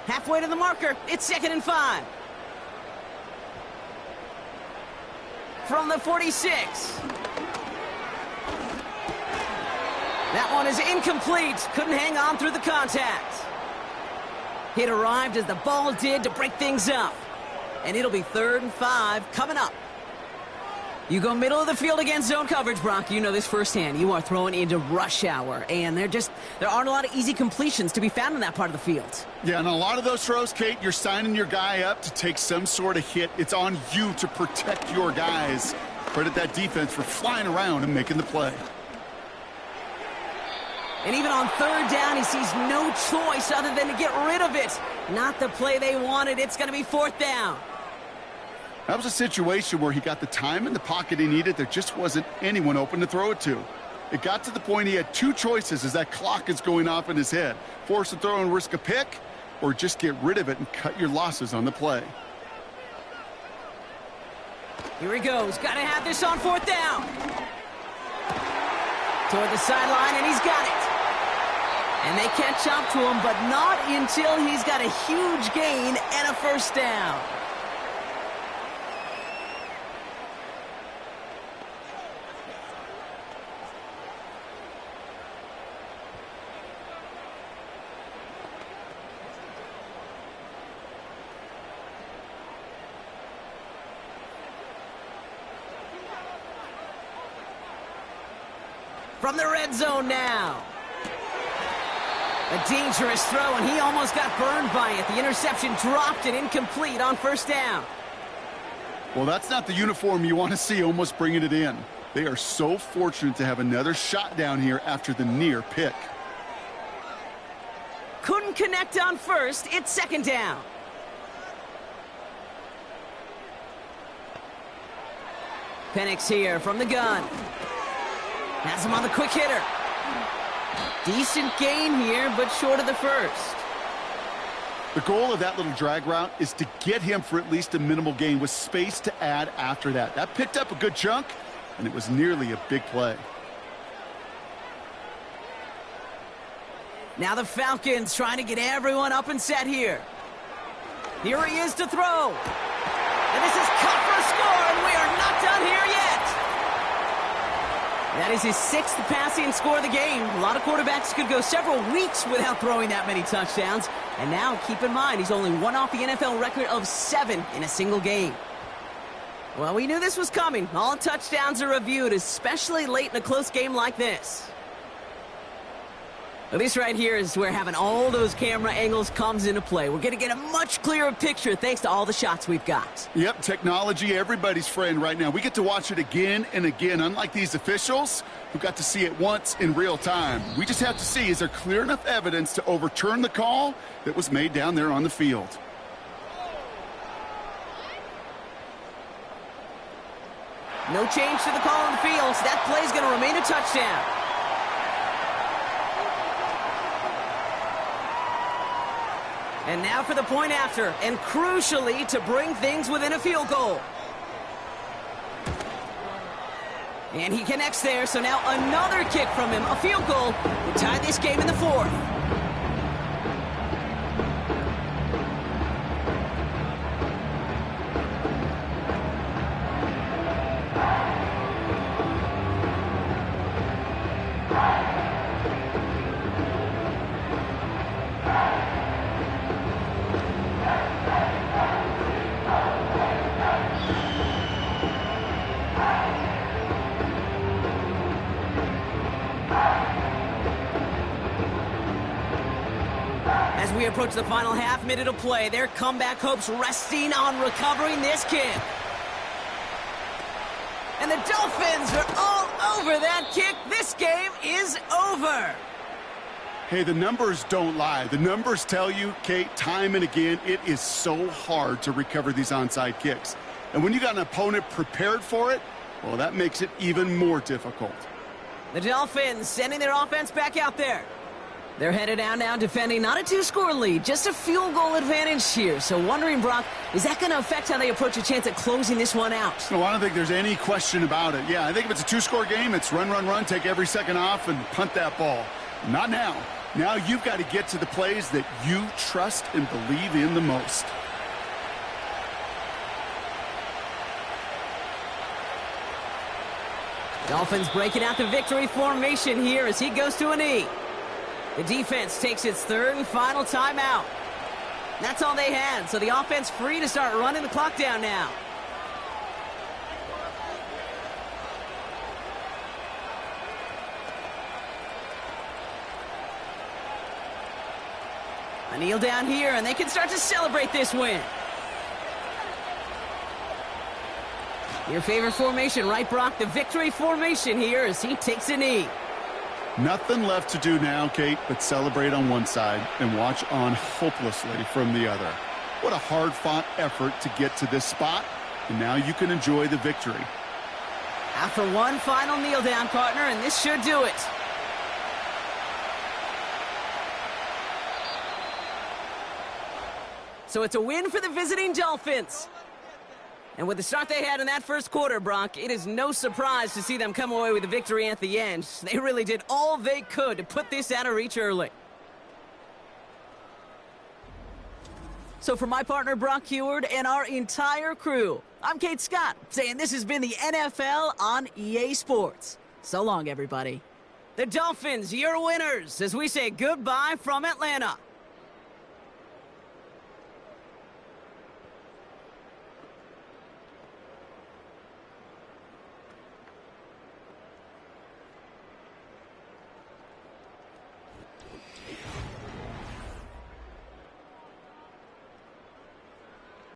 Halfway to the marker, it's 2nd and 5. From the 46. That one is incomplete. Couldn't hang on through the contact. Hit arrived as the ball did to break things up. And it'll be 3rd and 5 coming up. You go middle of the field against zone coverage, Brock. You know this firsthand. You are throwing into rush hour. And there aren't a lot of easy completions to be found in that part of the field. Yeah, and a lot of those throws, Kate, you're signing your guy up to take some sort of hit. It's on you to protect your guys. Credit that defense for flying around and making the play. And even on 3rd down, he sees no choice other than to get rid of it. Not the play they wanted. It's going to be 4th down. That was a situation where he got the time in the pocket he needed. There just wasn't anyone open to throw it to. It got to the point he had 2 choices as that clock is going off in his head. Force a throw and risk a pick, or just get rid of it and cut your losses on the play. Here he goes. Got to have this on 4th down. Toward the sideline, and he's got it. And they catch up to him, but not until he's got a huge gain and a 1st down. From the red zone now. A dangerous throw, and he almost got burned by it. The interception dropped and incomplete on 1st down. Well, that's not the uniform you want to see almost bringing it in. They are so fortunate to have another shot down here after the near pick. Couldn't connect on 1st. It's 2nd down. Penix here from the gun. Has him on the quick hitter. Decent gain here, but short of the 1st. The goal of that little drag route is to get him for at least a minimal gain with space to add after that. That picked up a good chunk, and it was nearly a big play. Now the Falcons trying to get everyone up and set here. Here he is to throw. And this is cut for a score, and we are not done here yet. That is his 6th passing score of the game. A lot of quarterbacks could go several weeks without throwing that many touchdowns. And now, keep in mind, he's only 1 off the NFL record of 7 in a single game. Well, we knew this was coming. All touchdowns are reviewed, especially late in a close game like this. Well, this right here is where having all those camera angles comes into play. We're going to get a much clearer picture thanks to all the shots we've got. Yep, technology, everybody's friend right now. We get to watch it again and again, unlike these officials who got to see it once in real time. We just have to see, is there clear enough evidence to overturn the call that was made down there on the field? No change to the call on the field, so that play's going to remain a touchdown. And now for the point after, and crucially to bring things within a field goal. And he connects there, so now another kick from him, a field goal, to tie this game in the fourth. As we approach the final half minute of play, their comeback hopes resting on recovering this kick. And the Dolphins are all over that kick. This game is over. Hey, the numbers don't lie. The numbers tell you, Kate, time and again, it is so hard to recover these onside kicks. And when you got an opponent prepared for it, well, that makes it even more difficult. The Dolphins sending their offense back out there. They're headed down now defending not a two-score lead, just a field goal advantage here. So wondering, Brock, is that going to affect how they approach a chance at closing this one out? No, I don't think there's any question about it. Yeah, I think if it's a two-score game, it's run, run, run, take every second off and punt that ball. Not now. Now you've got to get to the plays that you trust and believe in the most. Dolphins breaking out the victory formation here as he goes to a knee. The defense takes its third and final timeout. That's all they had, so the offense free to start running the clock down now. A kneel down here, and they can start to celebrate this win. Your favorite formation, right, Brock? The victory formation here as he takes a knee. Nothing left to do now, Kate, but celebrate on one side and watch on hopelessly from the other. What a hard-fought effort to get to this spot, and now you can enjoy the victory. After one final kneel down, partner, and this should do it. So it's a win for the visiting Dolphins. And with the start they had in that first quarter, Brock, it is no surprise to see them come away with a victory at the end. They really did all they could to put this out of reach early. So for my partner, Brock Heward, and our entire crew, I'm Kate Scott, saying this has been the NFL on EA Sports. So long, everybody. The Dolphins, your winners, as we say goodbye from Atlanta.